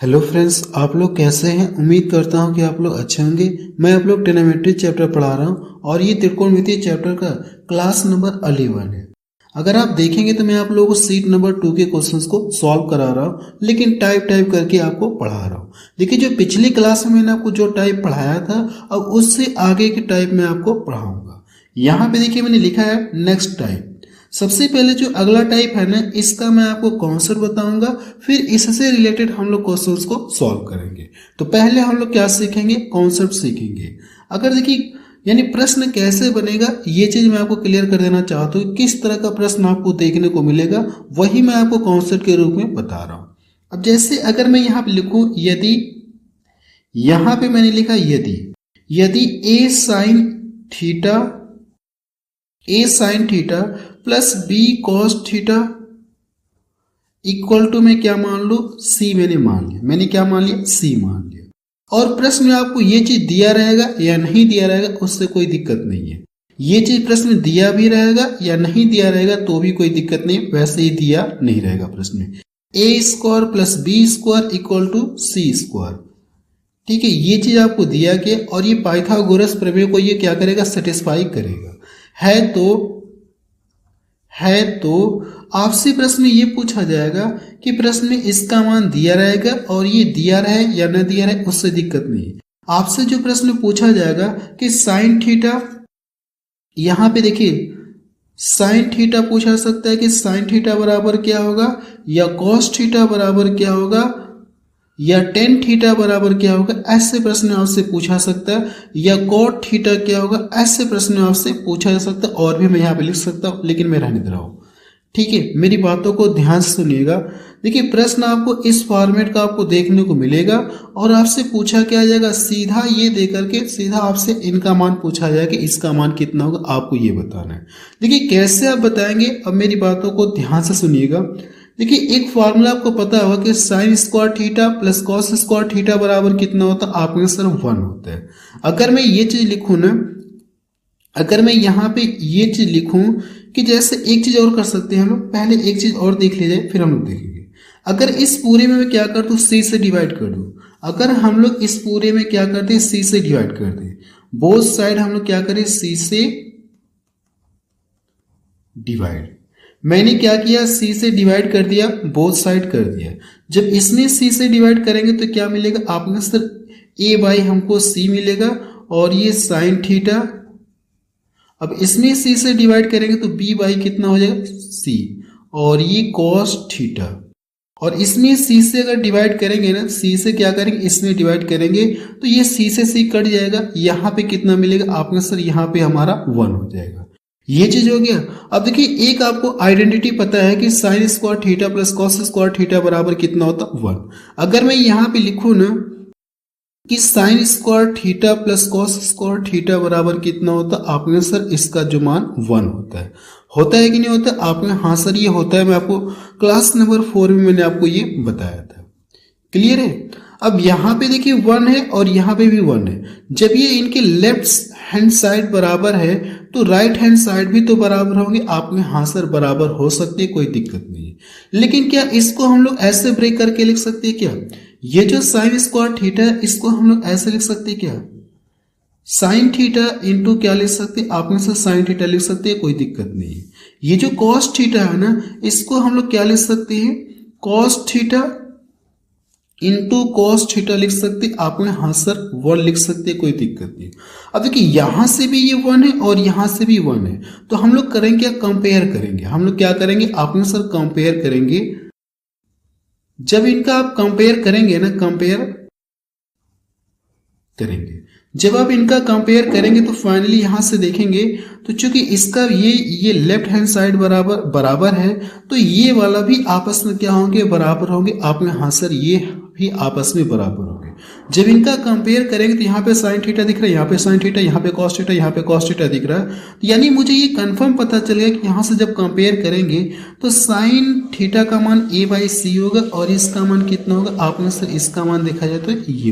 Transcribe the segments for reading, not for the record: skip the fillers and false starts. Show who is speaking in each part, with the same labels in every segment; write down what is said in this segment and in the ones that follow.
Speaker 1: Hello friends, आप लोग कैसे हैं। उम्मीद करता हूं कि आप लोग अच्छे होंगे। मैं आप लोग ट्रिग्नोमेट्री चैप्टर पढ़ा रहा हूं और ये त्रिकोणमिति चैप्टर का क्लास नंबर 11 है। अगर आप देखेंगे तो मैं आप लोगों को सीट नंबर 2 के क्वेश्चंस को सॉल्व करा रहा हूं, लेकिन टाइप करके आपको पढ़ा रहा हूं। देखिए, जो पिछली क्लास में मैंने आपको जो टाइप पढ़ाया था, अब उससे आगे के टाइप में आपको पढ़ाऊंगा। यहाँ पे देखिए मैंने लिखा है नेक्स्ट टाइप। सबसे पहले जो अगला टाइप है ना, इसका मैं आपको कॉन्सेप्ट बताऊंगा, फिर इससे रिलेटेड हम लोग क्वेश्चंस को सॉल्व करेंगे। तो पहले हम लोग क्या सीखेंगे, कॉन्सेप्ट सीखेंगे। अगर देखिए यानी प्रश्न कैसे बनेगा, ये चीज मैं आपको क्लियर कर देना चाहता हूँ। किस तरह का प्रश्न आपको देखने को मिलेगा वही मैं आपको कॉन्सेप्ट के रूप में बता रहा हूँ। अब जैसे अगर मैं यहाँ पे लिखूं यदि, यहाँ पे मैंने लिखा यदि a sine theta plus b cos theta equal to मैं क्या मान लू, सी मैंने मान लिया। मैंने क्या मान लिया, सी मान लिया। और प्रश्न में आपको ये चीज दिया रहेगा या नहीं दिया रहेगा उससे कोई दिक्कत नहीं है। ये चीज प्रश्न में दिया भी रहेगा या नहीं दिया रहेगा तो भी कोई दिक्कत नहीं, वैसे ही दिया नहीं रहेगा प्रश्न में। A square plus b square equal to c square, ठीक है। ये चीज आपको दिया गया और ये पाइथागोरस प्रमेय को ये क्या करेगा, सेटिस्फाई करेगा। है तो आपसे प्रश्न में ये पूछा जाएगा कि प्रश्न में इसका मान दिया रहेगा और ये दिया रहे या न दिया रहे उससे दिक्कत नहीं। आपसे जो प्रश्न पूछा जाएगा कि साइन थीटा, यहां पे देखिए साइन थीटा पूछा सकता है कि साइन थीटा बराबर क्या होगा, या कॉस थीटा बराबर क्या होगा, या टेन थीटा बराबर क्या होगा, ऐसे प्रश्न आपसे पूछा सकता है। या कॉट थीटा क्या होगा, ऐसे प्रश्न आपसे पूछा जा सकता है। और भी मैं यहाँ पे लिख सकता हूँ, लेकिन मैं रहने दे रहा हूँ, ठीक है। मेरी बातों को ध्यान से सुनिएगा। देखिए, प्रश्न आपको इस फॉर्मेट का आपको देखने को मिलेगा और आपसे पूछा क्या जाएगा, सीधा ये दे करके सीधा आपसे इनका मान पूछा जाएगा कि इसका मान कितना होगा, आपको ये बताना है। देखिए कैसे आप बताएंगे, अब मेरी बातों को ध्यान से सुनिएगा। देखिए, एक फॉर्मूला आपको पता होगा कि sine square theta plus cos square theta बराबर कितना होता है, आपका आंसर 1 होता है। अगर मैं ये चीज लिखूं ना, अगर मैं यहाँ पे ये चीज लिखूं कि जैसे एक चीज और कर सकते हैं हम लोग, पहले एक चीज और देख ली जाए फिर हम लोग देखेंगे। अगर इस पूरे में मैं क्या कर दूं, सी से डिवाइड कर दूं। अगर हम लोग इस पूरे में क्या करते हैं, सी से डिवाइड कर दें, बोथ साइड हम लोग क्या करें, सी से डिवाइड। मैंने क्या किया, सी से डिवाइड कर दिया, बोथ साइड कर दिया। जब इसमें सी से डिवाइड करेंगे तो क्या मिलेगा, आपका आंसर ए बाई हमको सी मिलेगा और ये साइन थीटा। अब इसमें सी से डिवाइड करेंगे तो बी बाई कितना हो जाएगा, सी, और ये कॉस थीटा। और इसमें सी से अगर डिवाइड करेंगे ना, सी से क्या करेंगे, इसमें डिवाइड करेंगे तो ये सी से सी कट जाएगा। यहाँ पे कितना मिलेगा, आपका आंसर यहाँ पे हमारा 1 हो जाएगा। ये चीज हो गया। अब देखिए, एक आपको आइडेंटिटी पता है कि sine square theta plus cos square theta बराबर कितना होता, 1। अगर मैं यहाँ पे लिखूं ना कि sine square theta plus cos square theta बराबर कितना होता, आपका आंसर इसका जो मान 1 होता है कि नहीं होता, आपका हाँ सर ये होता है। मैं आपको क्लास नंबर 4 में मैंने आपको ये बताया था, क्लियर है। अब यहाँ पे देखिए 1 है और यहाँ पे भी 1 है। जब ये इनके लेफ्ट हैंड साइड बराबर है तो राइट हैंड साइड भी तो बराबर होंगे। आप में हाँ सर बराबर हो सकते हैं, कोई दिक्कत नहीं है। लेकिन क्या इसको हम लोग ऐसे ब्रेक करके लिख सकते हैं क्या, ये जो साइन स्क्वायर थीटा है इसको हम लोग ऐसे लिख सकते हैं क्या, साइन थीटा इंटू क्या लिख सकते हैं, आप में से साइन थीटा लिख सकते हैं, कोई दिक्कत नहीं है। ये जो कॉस थीटा है ना, इसको हम लोग क्या लिख सकते हैं, cos theta into cos theta लिख सकते, आप में हाँ सर 1 लिख सकते, कोई दिक्कत नहीं। अब देखिए यहां से भी ये 1 है और यहां से भी 1 है, तो हम लोग करेंगे क्या, कंपेयर करेंगे। हम लोग क्या करेंगे, आप में सर कंपेयर करेंगे। जब इनका आप कंपेयर करेंगे ना, कंपेयर करेंगे, जब आप इनका कंपेयर करेंगे तो फाइनली यहां से देखेंगे तो चूंकि इसका ये लेफ्ट हैंड साइड बराबर है तो ये वाला भी आपस में क्या होंगे, बराबर होंगे। आप में हाँ सर ये भी आपस में बराबर होंगे। जब इनका कंपेयर करेंगे तो यहाँ पे साइन थीटा दिख रहा है, यहाँ पे साइन थीटा, यहाँ पे कॉस थीटा, यहाँ पे कॉस थीटा दिख रहा है। तो यानी मुझे ये कंफर्म पता चल गया कि यहाँ से जब कंपेयर करेंगे तो साइन थीटा का मान ए बाई सी होगा और इसका मान कितना होगा, आप में सर इसका मान देखा जाए तो ये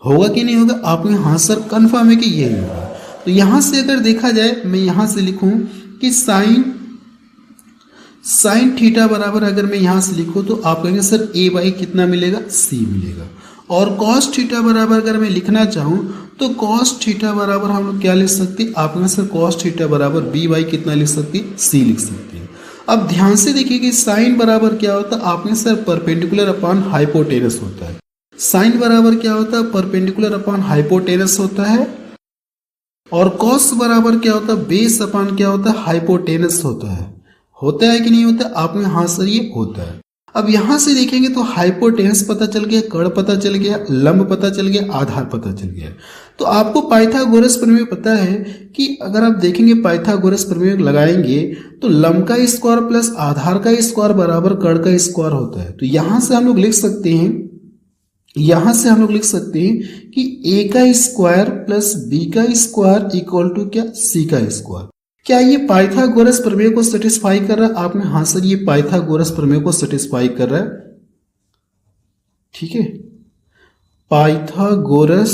Speaker 1: होगा कि नहीं होगा, आप में हाँ सर कंफर्म है कि ये होगा। तो यहां से अगर देखा जाए, मैं यहां से लिखूं कि साइन थीटा बराबर अगर मैं यहाँ से लिखूँ तो आप कहेंगे सर ए बाई कितना मिलेगा, सी मिलेगा। और कॉस थीटा बराबर अगर मैं लिखना चाहूँ तो कॉस थीटा बराबर हम लोग क्या लिख सकते हैं, आप कहेंगे सर कॉस थीटा बराबर बी बाई कितना लिख सकते हैं, सी लिख सकते हैं। अब ध्यान से देखिए कि साइन बराबर क्या होता है, आपने सर परपेंडिकुलर अपॉन हाइपोटेनस होता है। साइन बराबर क्या होता है, परपेंडिकुलर अपॉन हाइपोटेनस होता है। और कॉस बराबर क्या होता है, बेस अपॉन क्या होता है, हाइपोटेनस होता है। होता है कि नहीं होता, आप में हाँ सर ये होता है। अब यहां से देखेंगे तो हाइपोटेनस पता चल गया, कर्ण पता चल गया, लंब पता चल गया, आधार पता चल गया। तो आपको पाइथागोरस प्रमेय पता है कि अगर आप देखेंगे पाइथागोरस प्रमेय लगाएंगे तो लंब का स्क्वायर प्लस आधार का स्क्वायर बराबर कर्ण का स्क्वायर होता है। तो यहां से हम लोग लिख सकते हैं, यहां से हम लोग लिख सकते हैं कि ए का स्क्वायर प्लस बी का स्क्वायर इक्वल टू क्या, सी का स्क्वायर। क्या ये पाइथागोरस प्रमेय को सेटिस्फाई कर रहा है, आप में हाँ सर ये पाइथागोरस प्रमेय को सेटिस्फाई कर रहा है। ठीक है, पाइथागोरस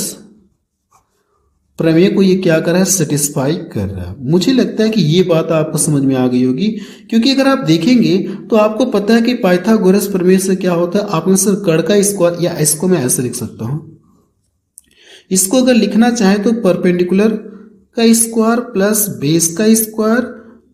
Speaker 1: प्रमेय को ये क्या कर रहा है, सेटिस्फाई कर रहा है। मुझे लगता है कि ये बात आपको समझ में आ गई होगी, क्योंकि अगर आप देखेंगे तो आपको पता है कि पाइथागोरस प्रमेय से क्या होता है, आपने सर कर्ण का स्क्वायर, या इसको मैं ऐसे लिख सकता हूं, इसको अगर लिखना चाहे तो परपेंडिकुलर का स्क्वायर प्लस बेस का स्क्वायर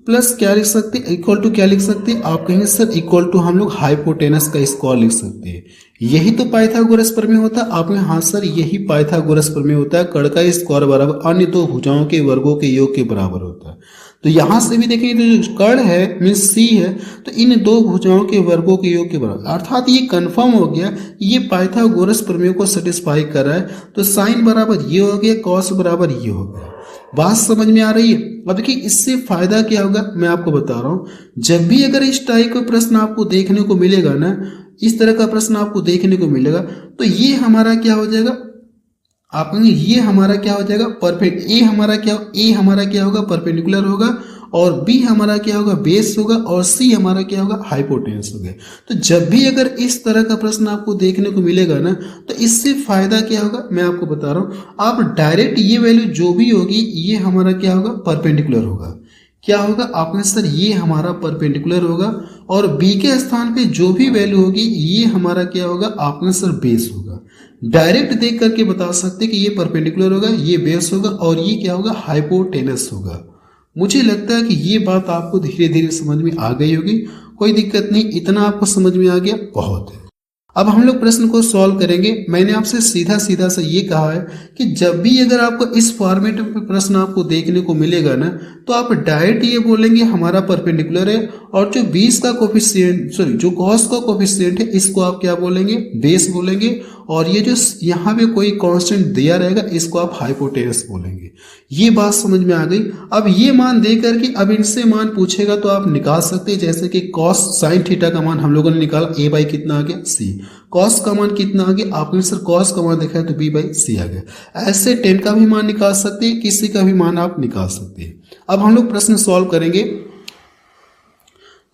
Speaker 1: प्लस क्या लिख सकते हैं, इक्वल टू क्या लिख सकते हैं, आप कहेंगे सर इक्वल टू हम लोग हाइपोटेनस का स्क्वायर लिख सकते हैं। यही तो पाइथागोरस प्रमेय होता है। आपने हाँ सर यही पाइथागोरस प्रमेय होता है, कर्ण का स्क्वायर बराबर अन्य दो भुजाओं के वर्गों के योग के बराबर होता है। तो यहां से भी देखेंगे तो जो कर्ण है मीन्स सी है, तो इन दो भुजाओं के वर्गों के योग के बराबर, अर्थात ये कंफर्म हो गया ये पाइथागोरस प्रमेय को सेटिस्फाई कर रहा है। तो साइन बराबर ये हो गया, कॉस बराबर ये हो गया। बात समझ में आ रही है। अब देखिए इससे फायदा क्या होगा मैं आपको बता रहा हूं। जब भी अगर इस टाइप का प्रश्न आपको देखने को मिलेगा ना, इस तरह का प्रश्न आपको देखने को मिलेगा, तो ये हमारा क्या हो जाएगा, आप कहेंगे ये हमारा क्या हो जाएगा, परफेक्ट। ए हमारा क्या होगा, परपेंडिकुलर होगा, और बी हमारा क्या होगा, बेस होगा, और सी हमारा क्या होगा, हाइपोटेनस होगा। तो जब भी अगर इस तरह का प्रश्न आपको देखने को मिलेगा ना, तो इससे फायदा क्या होगा मैं आपको बता रहा हूं, आप डायरेक्ट ये वैल्यू जो भी होगी ये हमारा क्या होगा, परपेंडिकुलर होगा। क्या होगा, आपने सर ये हमारा परपेंडिकुलर होगा, और बी के स्थान पे जो भी वैल्यू होगी ये हमारा क्या होगा, आपने सर बेस होगा। डायरेक्ट देख करके बता सकते कि ये परपेंडिकुलर होगा, ये बेस होगा, और ये क्या होगा, हाइपोटेनस होगा। मुझे लगता है कि ये बात आपको धीरे धीरे समझ में आ गई होगी, कोई दिक्कत नहीं, इतना आपको समझ में आ गया बहुत है। अब हम लोग प्रश्न को सॉल्व करेंगे। मैंने आपसे सीधा सीधा सा ये कहा है कि जब भी अगर आपको इस फॉर्मेट में प्रश्न आपको देखने को मिलेगा ना, तो आप डायरेक्ट ये बोलेंगे हमारा परपेंडिकुलर है, और जो 20 का कोफिशिएंट जो कॉस का कोफिशिएंट है इसको आप क्या बोलेंगे, बेस बोलेंगे, और ये जो यहाँ पे कोई कांस्टेंट दिया रहेगा इसको आप हाइपोटेनस बोलेंगे। ये बात समझ में आ गई। अब ये मान दे करके अब इनसे मान पूछेगा तो आप निकाल सकते हैं, जैसे कि कॉस साइन थीटा का मान हम लोगों ने निकाला, ए बाई कितना आ गया, सी। कॉस का मान कितना आ गया, आपने सर कॉस का मान देखा है तो बी बाई सी आ गया। ऐसे टेन का भी मान निकाल सकते हैं, किसी का भी मान आप निकाल सकते हैं। अब हम लोग प्रश्न सॉल्व करेंगे।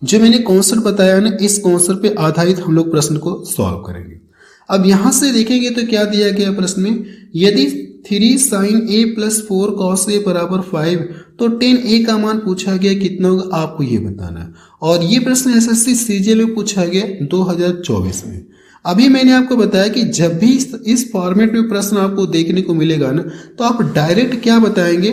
Speaker 1: जो मैंने कॉन्सेप्ट बताया ना, इस कॉन्सेप्ट पे आधारित हम लोग प्रश्न को सॉल्व करेंगे। अब यहां से देखेंगे तो क्या दिया गया प्रश्न में, यदि 3 sign A plus 4 cos A बराबर 5, तो 10 ए का मान पूछा गया कितना होगा, आपको ये बताना है। और ये प्रश्न एसएससी सीजीएल में पूछा गया 2024 में। अभी मैंने आपको बताया कि जब भी इस फॉर्मेट में प्रश्न आपको देखने को मिलेगा ना, तो आप डायरेक्ट क्या बताएंगे,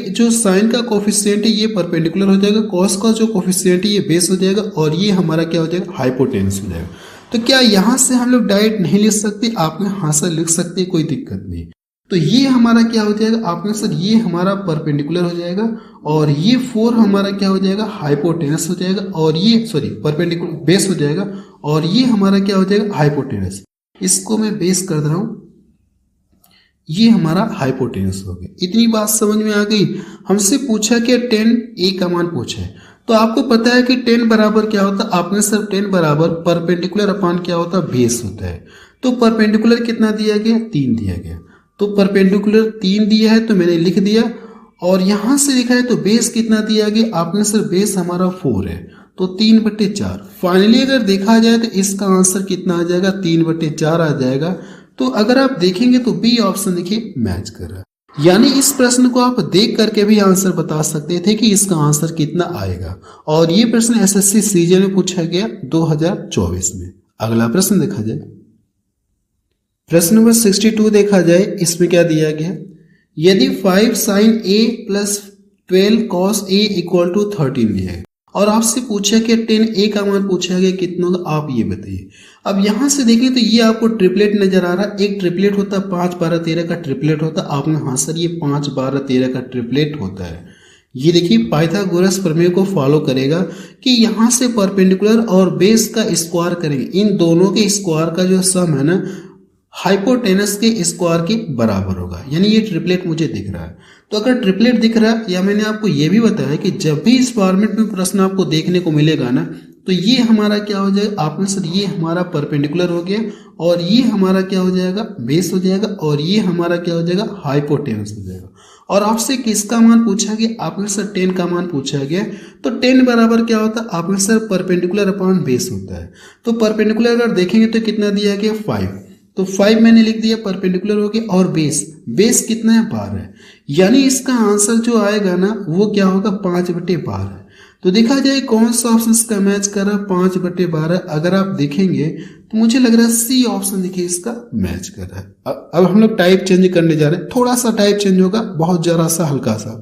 Speaker 1: जो साइन का कोफिशिएंट है ये परपेंडिकुलर हो जाएगा, कॉस का जो कोफिशिएंट है ये बेस हो जाएगा, और ये हमारा क्या हो जाएगा, हाइपोटेनस हो जाएगा। तो क्या यहां से हम लोग डायरेक्ट नहीं लिख सकते, आपने हाँ से लिख सकते, कोई दिक्कत नहीं। तो ये हमारा क्या हो जाएगा, आपने सर ये हमारा परपेंडिकुलर हो जाएगा, और ये 4 हमारा क्या हो जाएगा, हाइपोटेनस हो जाएगा, और ये परपेंडिकुलर बेस हो जाएगा, और ये हमारा क्या हो जाएगा, हाइपोटेनस। इसको मैं बेस कर रहा हूं, ये हमारा हाइपोटेनस हो गया। इतनी बात समझ में आ गई। हमसे पूछा कि 10 ए का मान पूछा है, तो आपको पता है कि 10 बराबर क्या होता है, आपने सर 10 बराबर परपेंडिकुलर अपॉन क्या होता है, बेस होता है। तो परपेंडिकुलर कितना दिया गया, 3 दिया गया, तो परपेंडिकुलर 3 दिया है तो मैंने लिख दिया, और यहां से लिखा है तो बेस कितना दिया गया, आपने सर बेस हमारा 4 है, तो 3/4। फाइनली अगर देखा जाए तो इसका आंसर कितना आ जाएगा, 3/4 आ जाएगा। तो अगर आप देखेंगे तो बी ऑप्शन देखिए मैच कर रहा है। यानी इस प्रश्न को आप देख करके भी आंसर बता सकते थे कि इसका आंसर कितना आएगा। और ये प्रश्न एसएससी सीजीएल में पूछा गया 2024 में। अगला प्रश्न देखा जाए, प्रश्न नंबर 62 देखा जाए, इसमें क्या दिया गया, यदि 5 sin a plus 12 cos a equal to 13 दिया है और आपसे पूछा कि 10a का मान पूछा गया कितना होगा, आप ये बताइए। अब यहां से देखें तो ये आपको ट्रिपलेट नजर आ रहा है। एक ट्रिपलेट होता है 5 12 13 का ट्रिपलेट होता है। आपने हाँ सर ये 5 12 13 का ट्रिपलेट होता है। ये देखिए पाइथागोरस प्रमेय को फॉलो करेगा कि यहाँ से परपेंडिकुलर और बेस का स्क्वायर करेंगे, इन दोनों के स्क्वायर का जो सम है ना हाइपोटेनस के स्क्वायर के बराबर होगा। यानी ये ट्रिपलेट मुझे दिख रहा है। तो अगर ट्रिपलेट दिख रहा है, या मैंने आपको ये भी बताया कि जब भी इस फॉर्मेट में प्रश्न आपको देखने को मिलेगा ना, तो ये हमारा क्या हो जाएगा, आपने सर ये हमारा परपेंडिकुलर हो गया और ये हमारा क्या हो जाएगा, बेस हो जाएगा और ये हमारा क्या हो जाएगा, हाइपोटेनस हो जाएगा। और आपसे किसका मान पूछा गया, आपने सर 10 का मान पूछा गया। तो 10 बराबर क्या होता है, आपने सर परपेंडिकुलर अपॉन बेस होता है। तो परपेंडिकुलर अगर देखेंगे तो कितना दिया गया 5, तो 5 मैंने लिख दिया, परपेंडिकुलर हो गया। और बेस कितना है 12 है। यानी इसका आंसर जो आएगा ना वो क्या होगा 5/12 है। तो देखा जाए कौन सा ऑप्शन इसका मैच कर रहा है 5/12। अगर आप देखेंगे तो मुझे लग रहा है सी ऑप्शन देखिए इसका मैच कर रहा है। अब हम लोग टाइप चेंज करने जा रहे हैं, थोड़ा सा टाइप चेंज होगा, बहुत जरा सा हल्का सा।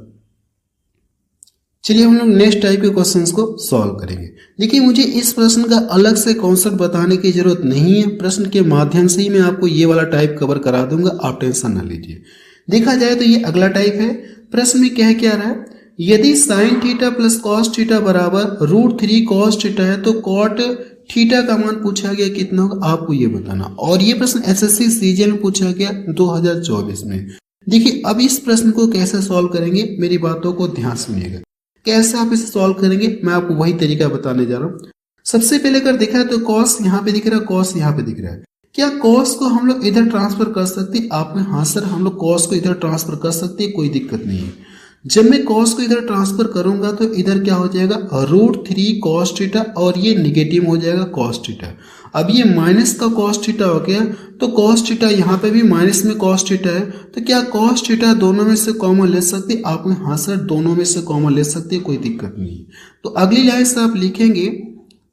Speaker 1: चलिए हम लोग नेक्स्ट टाइप के क्वेश्चंस को सॉल्व करेंगे। देखिए मुझे इस प्रश्न का अलग से कॉन्सेप्ट बताने की जरूरत नहीं है, प्रश्न के माध्यम से ही मैं आपको ये वाला टाइप कवर करा दूंगा, आप टेंशन ना लीजिए। देखा जाए तो ये अगला टाइप है। प्रश्न में क्या रहा है, यदि sine theta plus cos theta बराबर √3 कॉस थीटा है तो कॉट थीटा का मान पूछा गया कितना होगा, आपको ये बताना। और ये प्रश्न एसएससी सीजीएल में पूछा गया 2024 में। देखिए अब इस प्रश्न को कैसे सॉल्व करेंगे, मेरी बातों को ध्यान सुनिएगा। कैसे आप इसे सॉल्व करेंगे मैं आपको वही तरीका बताने जा रहा हूँ। सबसे पहले अगर देखा है तो कॉस यहाँ पे दिख रहा है, कॉस यहाँ पे दिख रहा है। क्या कॉस को हम लोग इधर ट्रांसफर कर सकते, आपने हाँ सर हम लोग कॉस को इधर ट्रांसफर कर सकते हैं, कोई दिक्कत नहीं है। जब मैं कॉस को इधर ट्रांसफर करूंगा तो इधर क्या हो जाएगा √3 कॉस थीटा और ये निगेटिव हो जाएगा कॉस थीटा। अब ये माइनस का कॉस थीटा हो गया तो कॉस थीटा यहाँ पे भी माइनस में कॉस थीटा है, तो क्या कॉस थीटा दोनों में से कॉमन ले सकते, आपने हाँ सर दोनों में से कॉमन ले सकते, कोई दिक्कत नहीं है। तो अगली लाइन से आप लिखेंगे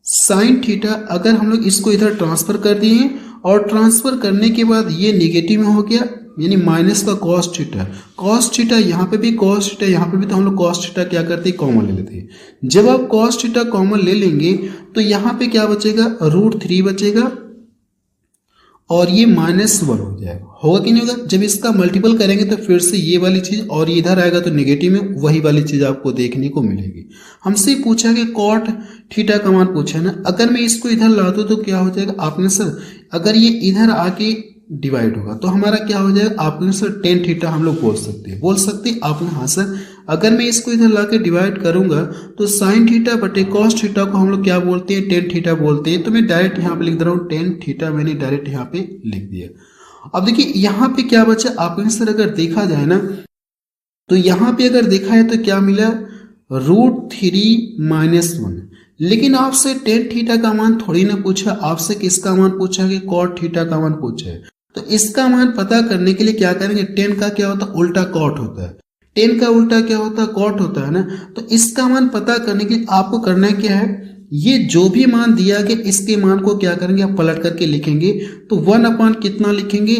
Speaker 1: साइन थीटा, अगर हम लोग इसको इधर ट्रांसफर कर दिए और ट्रांसफर करने के बाद ये निगेटिव में हो गया यानी माइनस का कॉस थीटा यहाँ पे भी कॉस थीटा यहाँ पे भी, तो हम लोग कॉस थीटा क्या करते हैं कॉमन ले लेते हैं। जब आप कॉस थीटा कॉमन ले लेंगे तो यहाँ पे क्या बचेगा √3 बचेगा और ये -1 हो जाएगा, होगा कि नहीं होगा। जब इसका मल्टीपल करेंगे तो फिर से ये वाली चीज और ये इधर आएगा तो नेगेटिव में वही वाली चीज आपको देखने को मिलेगी। हमसे पूछा कि कॉट थीटा का मान पूछा है ना, अगर मैं इसको इधर ला दूं तो क्या हो जाएगा, आपने सर अगर ये इधर आके डिवाइड होगा तो हमारा क्या हो जाएगा, आपने सर टेन थीटा हम लोग बोल सकते हैं आपने हाँ सर। अगर मैं इसको इधर ला के डिवाइड करूंगा तो साइन थीटा बटे कॉस थीटा को हम लोग क्या बोलते हैं, टेन थीटा बोलते हैं। तो मैं डायरेक्ट यहाँ पे लिख दे रहा हूँ टेन थीटा, मैंने डायरेक्ट यहाँ पे लिख दिया। अब देखिए यहाँ पे क्या बचा, आपने सर अगर देखा जाए ना तो यहाँ पे अगर देखा है तो क्या मिला √3 - 1। लेकिन आपसे टेन थीटा का मान थोड़ी ना पूछा, आपसे किसका मान पूछा कि कॉट थीटा का मान पूछा है। तो इसका मान पता करने के लिए क्या करेंगे, टेन का क्या होता है उल्टा कॉट होता है, टेन का उल्टा क्या होता है कॉट होता है ना। तो इसका मान पता करने के लिए आपको करना क्या है, ये जो भी मान दिया गया इसके मान को क्या करेंगे आप पलट करके लिखेंगे। तो 1/, कितना लिखेंगे,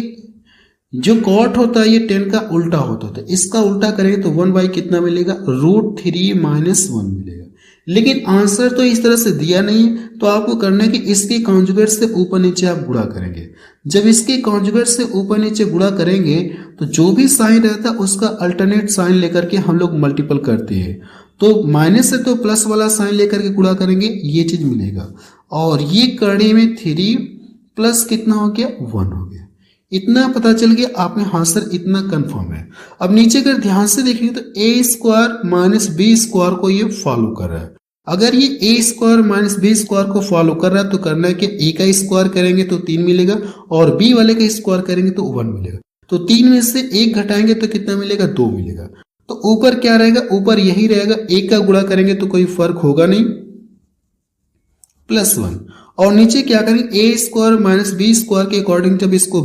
Speaker 1: जो कॉट होता है ये टेन का उल्टा होता है, इसका उल्टा करेंगे तो 1/, कितना मिलेगा √3 - 1 मिलेगा। लेकिन आंसर तो इस तरह से दिया नहीं, तो आपको करना है कि इसके कॉन्जुगेट से ऊपर नीचे आप गुणा करेंगे। जब इसके कॉन्जुगेट से ऊपर नीचे गुणा करेंगे तो जो भी साइन रहता है उसका अल्टरनेट साइन लेकर के हम लोग मल्टीपल करते हैं। तो माइनस से तो प्लस वाला साइन लेकर के गुणा करेंगे, ये चीज मिलेगा। और ये करने में 3 प्लस कितना हो गया 1 हो गया। इतना पता चल गया आपने, हाँ सर इतना कंफर्म है। अब नीचे अगर ध्यान से देखेंगे तो a² - b² को ये फॉलो कर रहा है। अगर ये a² - b² को फॉलो कर रहा है तो करना है कि a का स्क्वायर करेंगे तो 3 मिलेगा और b वाले का स्क्वायर करेंगे तो 1 मिलेगा। तो 3 में से 1 घटाएंगे तो कितना मिलेगा 2 मिलेगा। तो ऊपर क्या रहेगा, ऊपर यही रहेगा, 1 का गुणा करेंगे तो कोई फर्क होगा नहीं, +1। और नीचे क्या करेंगे a² - b² के अकॉर्डिंग जब इसको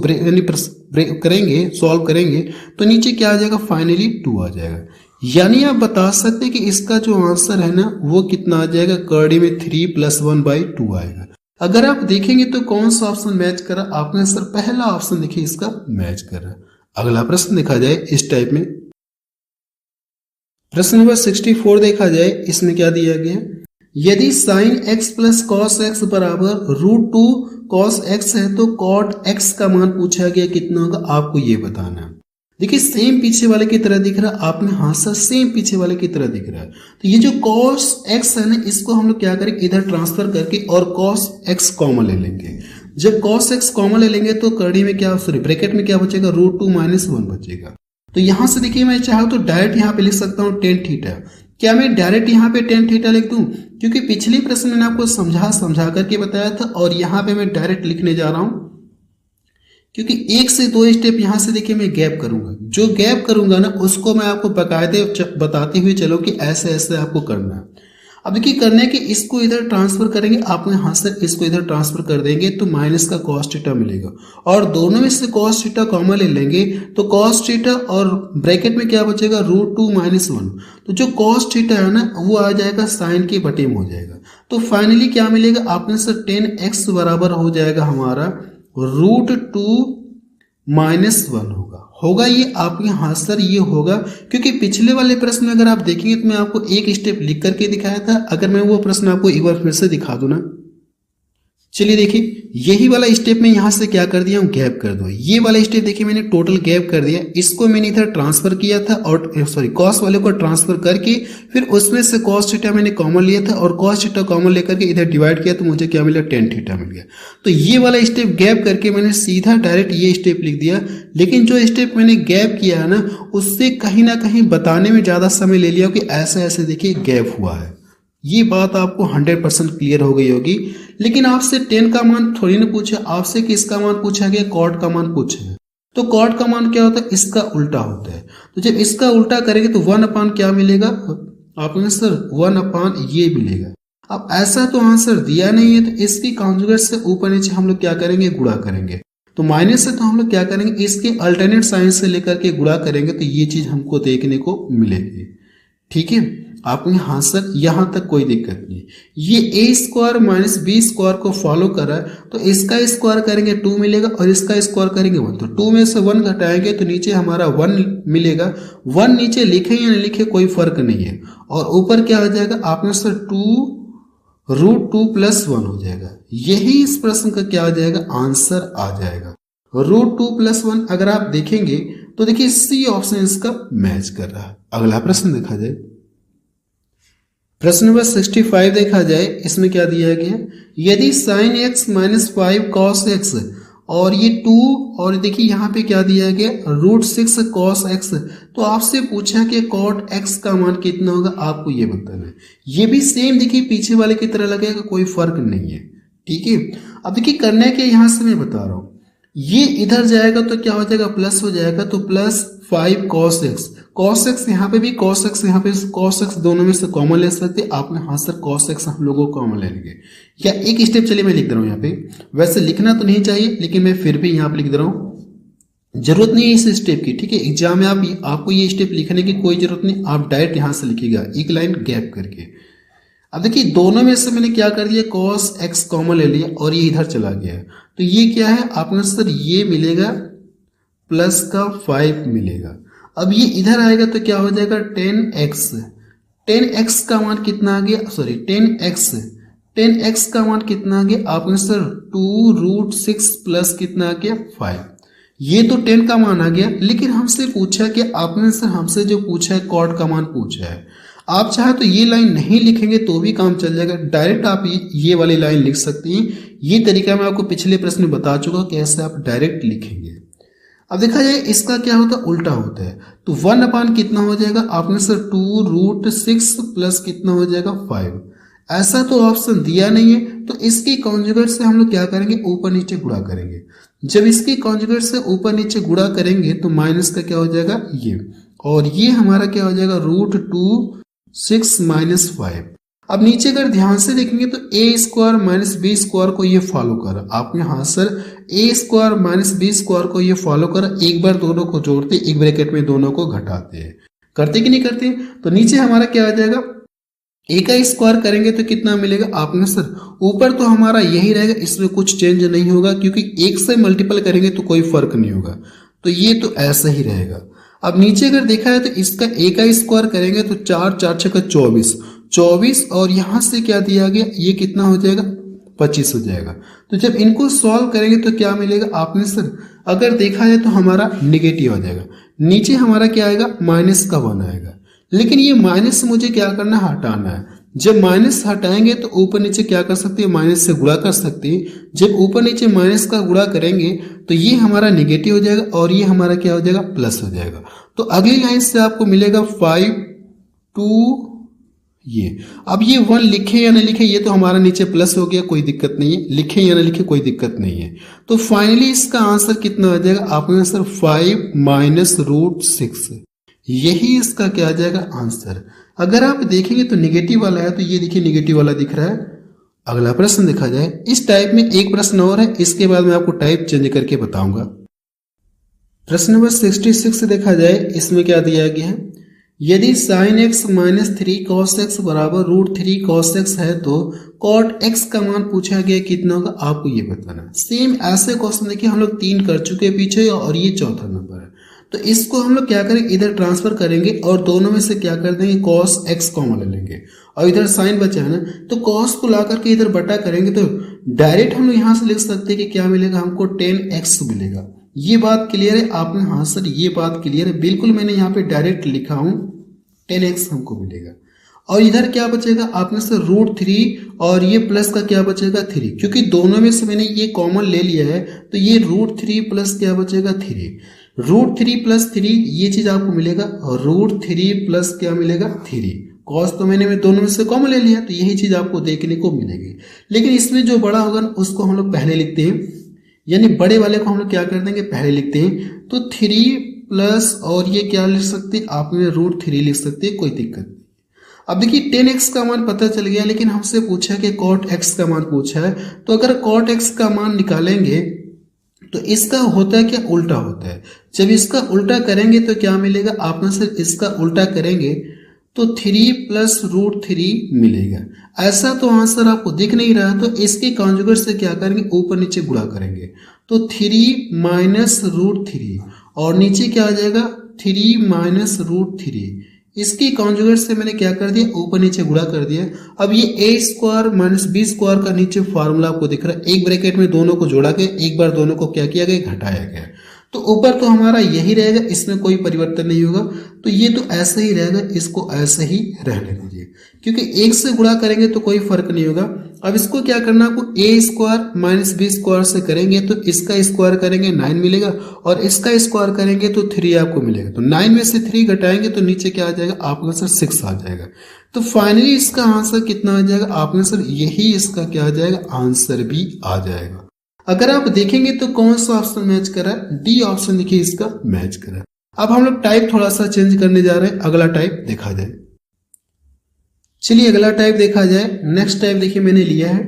Speaker 1: करेंगे, सॉल्व करेंगे तो नीचे क्या आ जाएगा, फाइनली 2 आ जाएगा। यानी आप बता सकते हैं कि इसका जो आंसर है ना वो कितना आ जाएगा, करड़ी में 3 + 1/2 आएगा। अगर आप देखेंगे तो कौन सा ऑप्शन मैच करा, आपने सर पहला ऑप्शन देखिए इसका मैच करा। अगला प्रश्न देखा जाए इस टाइप में, प्रश्न नंबर 64 देखा जाए, इसमें क्या दिया गया, यदि sin x + cos x बराबर √2 cos x है तो cot x का मान पूछा गया कितना होगा, आपको ये बताना है। देखिए सेम पीछे वाले की तरह दिख रहा है, आपने हाँ सर सेम पीछे वाले की तरह दिख रहा है। तो ये जो cos x है ना, इसको हम लोग क्या करेंगे, इधर ट्रांसफर करके और cos x कॉमन ले लेंगे। जब cos x कॉमन ले लेंगे तो करड़ी में क्या, सॉरी ब्रैकेट में क्या बचेगा, √2 - 1 बचेगा। तो यहां से देखिए मैं चाहूँ तो डायरेक्ट यहाँ पे लिख सकता हूँ tan थीटा। क्या मैं डायरेक्ट यहाँ पे tan थीटा लिख दूं, क्योंकि पिछले प्रश्न में मैंने आपको समझा करके बताया था और यहाँ पे मैं डायरेक्ट लिखने जा रहा हूं, क्योंकि 1 से 2 स्टेप यहाँ से देखिए मैं गैप करूंगा। जो गैप करूंगा ना उसको मैं आपको बकायदे बताते हुए चलो कि ऐसे ऐसे आपको करना है। अब देखिए करने के इसको इधर ट्रांसफर करेंगे, आप यहाँ से इसको इधर ट्रांसफर कर देंगे तो माइनस का cos थीटा मिलेगा और दोनों में से cos थीटा कॉमन ले लेंगे तो cos थीटा और ब्रैकेट में क्या बचेगा, √2 - 1। तो जो cos थीटा है ना वो आ जाएगा साइन के बटे में हो जाएगा। तो फाइनली क्या मिलेगा, आपने से tan x बराबर हो जाएगा हमारा √2 - 1 होगा ये आपके, हाँ सर ये होगा, क्योंकि पिछले वाले प्रश्न में अगर आप देखेंगे तो मैं आपको एक स्टेप लिख करके दिखाया था। अगर मैं वो प्रश्न आपको एक बार फिर से दिखा दूं ना, चलिए देखिए यही वाला स्टेप में यहाँ से क्या कर दिया हूँ, गैप कर दो। ये वाला स्टेप देखिए मैंने टोटल गैप कर दिया, इसको मैंने इधर ट्रांसफर किया था और सॉरी cos वाले को ट्रांसफर करके फिर उसमें से cos थीटा मैंने कॉमन लिया था और cos थीटा कॉमन लेकर के इधर डिवाइड किया तो मुझे क्या मिला, tan थीटा मिल गया। तो ये वाला स्टेप गैप करके मैंने सीधा डायरेक्ट ये स्टेप लिख दिया, लेकिन जो स्टेप मैंने गैप किया है ना उससे कहीं ना कहीं बताने में ज्यादा समय ले लिया कि ऐसे ऐसे देखिए गैप हुआ है। ये बात आपको 100% क्लियर हो गई होगी। लेकिन आपसे tan का मान थोड़ी ना पूछा, आपसे किसका मान पूछा गया, cot का मान पूछा है। तो cot का मान क्या होता है, इसका उल्टा होता है। तो जब इसका उल्टा करेंगे तो 1/, क्या मिलेगा आपको सर, 1/, ये मिलेगा। अब ऐसा तो आंसर दिया नहीं है तो इसकी कॉन्जुगेट से ऊपर नीचे हम लोग क्या करेंगे, गुणा करेंगे। तो माइनस से तो हम लोग क्या करेंगे, इसके अल्टरनेट साइन से लेकर के गुणा करेंगे तो ये चीज हमको देखने को मिलेगी। ठीक है, आपको हाँ सर यहाँ तक कोई दिक्कत नहीं। ये a² - b² को फॉलो करा तो इसका स्क्वायर करेंगे 2 मिलेगा और इसका स्क्वायर करेंगे 1। तो 2 में से 1 घटाएंगे तो नीचे हमारा 1 मिलेगा। 1 नीचे लिखे या नहीं लिखे कोई फर्क नहीं है। और ऊपर क्या आ जाएगा, आपने सर 2 √2 + 1 हो जाएगा। यही इस प्रश्न का क्या आ जाएगा, आंसर आ जाएगा। √2 + 1 अगर आप देखेंगे तो देखिए सी ऑप्शन इसका मैच कर रहा है। अगला प्रश्न देखा जाए, प्रश्न नंबर 65 देखा जाए, इसमें क्या दिया गया, यदि sin x - 5 cos x और ये 2 और देखिए यहाँ पे क्या दिया गया, √6 cos x, तो आपसे पूछा कि cot x का मान कितना होगा, आपको ये बताना है। ये भी सेम देखिए पीछे वाले की तरह लगेगा, कोई फर्क नहीं है। ठीक है, अब देखिए करने के यहाँ से मैं बता रहा हूँ, ये इधर जाएगा तो क्या हो जाएगा, प्लस हो जाएगा। तो +5 cos x, cos x यहाँ पे भी cos x, यहाँ पे cos x, दोनों में से कॉमन ले सकते। आपने हाँ सर cos x हम लोगों को कॉमन ले लेंगे। या एक स्टेप चलिए मैं लिख दे रहा हूँ यहाँ पे, वैसे लिखना तो नहीं चाहिए लेकिन मैं फिर भी यहाँ पे लिख दे रहा हूँ, जरूरत नहीं है इस स्टेप की। ठीक है, एग्जाम में आपको ये स्टेप लिखने की कोई जरूरत नहीं, आप डायरेक्ट यहाँ से लिखिएगा एक लाइन गैप करके। अब देखिए दोनों में से मैंने क्या कर दिया, cos x कॉमन ले लिया और ये इधर चला गया। तो ये क्या है, आपने सर ये मिलेगा +5 मिलेगा। अब ये इधर आएगा तो क्या हो जाएगा, 10x। 10x का मान कितना आ गया, सॉरी 10x का मान कितना आ गया, आपने सर 2√6 प्लस कितना आ गया, 5। ये तो 10 का मान आ गया, लेकिन हमसे पूछा कि आपने सर हमसे जो पूछा है cot का मान पूछा है। आप चाहे तो ये लाइन नहीं लिखेंगे तो भी काम चल जाएगा, डायरेक्ट आप ये वाली लाइन लिख सकते हैं। ये तरीका मैं आपको पिछले प्रश्न में बता चुका कि ऐसे आप डायरेक्ट लिखेंगे। अब देखा जाए इसका क्या होता है, उल्टा होता है। तो 1/, कितना हो जाएगा, आपने सर 2√6 प्लस कितना हो जाएगा, 5। ऐसा तो ऑप्शन दिया नहीं है तो इसकी कॉन्जुगेट से हम लोग क्या करेंगे, ऊपर नीचे गुणा करेंगे। जब इसकी कॉन्जुगेट से ऊपर नीचे गुणा करेंगे तो माइनस का क्या हो जाएगा, ये, और ये हमारा क्या हो जाएगा, √2 6 - 5। अब नीचे अगर ध्यान से देखेंगे तो ए स्क्वायर माइनस बी स्क्वायर को ये फॉलो करा आपने, हाँ सर ए स्क्वायर माइनस बी स्क्वायर को ये फॉलो करा। एक बार दोनों को जोड़ते, एक ब्रैकेट में दोनों को घटाते हैं, करते कि नहीं करते। तो नीचे हमारा क्या आ जाएगा, ए का स्क्वायर करेंगे तो कितना मिलेगा आपने सर, ऊपर तो हमारा यही रहेगा, इसमें कुछ चेंज नहीं होगा क्योंकि एक से मल्टीपल करेंगे तो कोई फर्क नहीं होगा, तो ये तो ऐसा ही रहेगा। अब नीचे अगर देखा है तो इसका ए का स्क्वायर करेंगे तो 4 4 6 24, 24 और यहां से क्या दिया गया, ये कितना हो जाएगा 25 हो जाएगा। तो जब इनको सॉल्व करेंगे तो क्या मिलेगा आपने सर, अगर देखा जाए तो हमारा निगेटिव आ जाएगा, नीचे हमारा क्या आएगा माइनस का 1 आएगा। लेकिन ये माइनस मुझे क्या करना है, हटाना है। जब माइनस हटाएंगे तो ऊपर नीचे क्या कर सकते हैं, माइनस से गुणा कर सकते हैं। जब ऊपर नीचे माइनस का गुणा करेंगे तो ये हमारा नेगेटिव हो जाएगा और ये हमारा क्या हो जाएगा, प्लस हो जाएगा। तो अगली लाइन से आपको मिलेगा 5 2 ये। अब ये 1 लिखे या ना लिखे ये तो हमारा नीचे प्लस हो गया, कोई दिक्कत नहीं है, लिखे या ना लिखे कोई दिक्कत नहीं है। तो फाइनली इसका आंसर कितना आ जाएगा आपका आंसर 5 माइनस रूट 6, यही इसका क्या आ जाएगा आंसर। अगर आप देखेंगे तो निगेटिव वाला है, तो ये देखिए निगेटिव वाला दिख रहा है। अगला प्रश्न देखा जाए, इस टाइप में एक प्रश्न और है, इसके बाद मैं आपको टाइप चेंज करके बताऊंगा। प्रश्न नंबर 66 देखा जाए, इसमें क्या दिया गया है, यदि sine x minus 3 cos x बराबर रूट 3 कॉस एक्स है तो कॉट एक्स का मान पूछा गया कितना होगा, आपको ये बताना। सेम ऐसे क्वेश्चन देखिए हम लोग 3 कर चुके हैं पीछे और ये चौथा नंबर है। तो इसको हम लोग क्या करेंगे, इधर ट्रांसफर करेंगे और दोनों में से क्या कर देंगे, कॉस एक्स कॉमन ले लेंगे और इधर साइन बचा है ना, तो कॉस को ला करके इधर बटा करेंगे तो डायरेक्ट हम लोग यहाँ से लिख सकते हैं कि क्या मिलेगा हमको 10x मिलेगा। ये बात क्लियर है आपने, हाँ सर ये बात क्लियर है बिल्कुल, मैंने यहाँ पे डायरेक्ट लिखा हूँ 10x हमको मिलेगा। और इधर क्या बचेगा आपने से रूट 3 और ये प्लस का क्या बचेगा 3, क्योंकि दोनों में से मैंने ये कॉमन ले लिया है तो ये रूट 3 प्लस क्या बचेगा 3, रूट 3 प्लस 3 ये चीज आपको मिलेगा और रूट 3 प्लस क्या मिलेगा 3। कॉस तो मैंने दोनों में से कॉमन ले लिया तो यही चीज आपको देखने को मिलेगी। लेकिन इसमें जो बड़ा होगा उसको हम लोग पहले लिखते हैं, यानी बड़े वाले को हम लोग क्या कर देंगे पहले लिखते हैं। तो 3 प्लस और ये क्या लिख सकते हैं आपने रूट 3 लिख सकते हैं, कोई दिक्कत नहीं। अब देखिए 10x का मान पता चल गया, लेकिन हमसे पूछा कि cot x का मान पूछा है, तो अगर cot x का मान निकालेंगे तो इसका होता है क्या, उल्टा होता है। जब इसका उल्टा करेंगे तो क्या मिलेगा आपने से, इसका उल्टा करेंगे तो 3 प्लस रूट 3 मिलेगा। ऐसा तो आंसर आपको दिख नहीं रहा, तो इसके कॉन्जुगेट से क्या करेंगे, ऊपर नीचे गुणा करेंगे तो 3 माइनस रूट 3 और नीचे क्या आ जाएगा 3 माइनस रूट 3। इसकी कॉन्जुगेट से मैंने क्या कर दिया, ऊपर नीचे गुणा कर दिया। अब ये ए स्क्वायर माइनस बी स्क्वायर का नीचे फार्मूला आपको दिख रहा है, एक ब्रैकेट में दोनों को जोड़ा के एक बार दोनों को क्या किया गया, घटाया गया। तो ऊपर तो हमारा यही रहेगा, इसमें कोई परिवर्तन नहीं होगा, तो ये तो ऐसा ही रहेगा, इसको ऐसे ही रहने दीजिए क्योंकि एक से गुणा करेंगे तो कोई फर्क नहीं होगा। अब इसको क्या करना आपको, ए स्क्वायर माइनस बी स्क्वायर से करेंगे तो इसका स्क्वायर करेंगे 9 मिलेगा और इसका स्क्वायर करेंगे तो 3 आपको मिलेगा। तो 9 में से 3 घटाएंगे तो नीचे क्या आ जाएगा आपका आंसर 6 आ जाएगा। तो फाइनली इसका आंसर कितना आ जाएगा आपका आंसर, यही इसका क्या आ जाएगा आंसर भी आ जाएगा। अगर आप देखेंगे तो कौन सा ऑप्शन मैच करा है, डी ऑप्शन देखिए इसका मैच करा है। अब हम लोग टाइप थोड़ा सा चेंज करने जा रहे हैं, अगला टाइप देखा जाए। चलिए अगला टाइप देखा जाए। नेक्स्ट टाइप देखिए मैंने लिया है।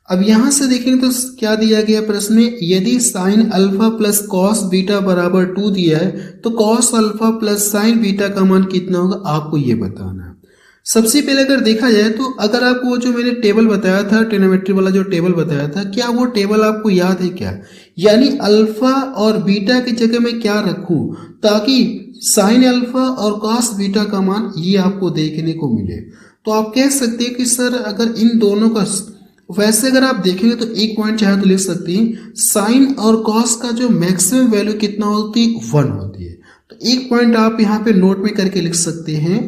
Speaker 1: अब यहां से देखेंगे तो क्या दिया गया प्रश्न में, यदि sine alpha plus cos beta बराबर 2 दिया है तो cos alpha plus sign beta का मान कितना होगा, आपको ये बताना है। सबसे पहले अगर देखा जाए तो अगर आपको जो मैंने टेबल बताया था, ट्रिग्नोमेट्री वाला जो टेबल बताया था, क्या वो टेबल आपको याद है क्या, यानी अल्फा और बीटा की जगह मैं क्या रखूं ताकि साइन अल्फा और कॉस बीटा का मान ये आपको देखने को मिले। तो आप कह सकते हैं कि सर अगर इन दोनों का, वैसे अगर आप देखेंगे तो एक पॉइंट चाहे तो लिख सकते हैं, साइन और कॉस का जो मैक्सिमम वैल्यू कितना होती है 1 होती है। तो एक पॉइंट आप यहाँ पे नोट में करके लिख सकते हैं,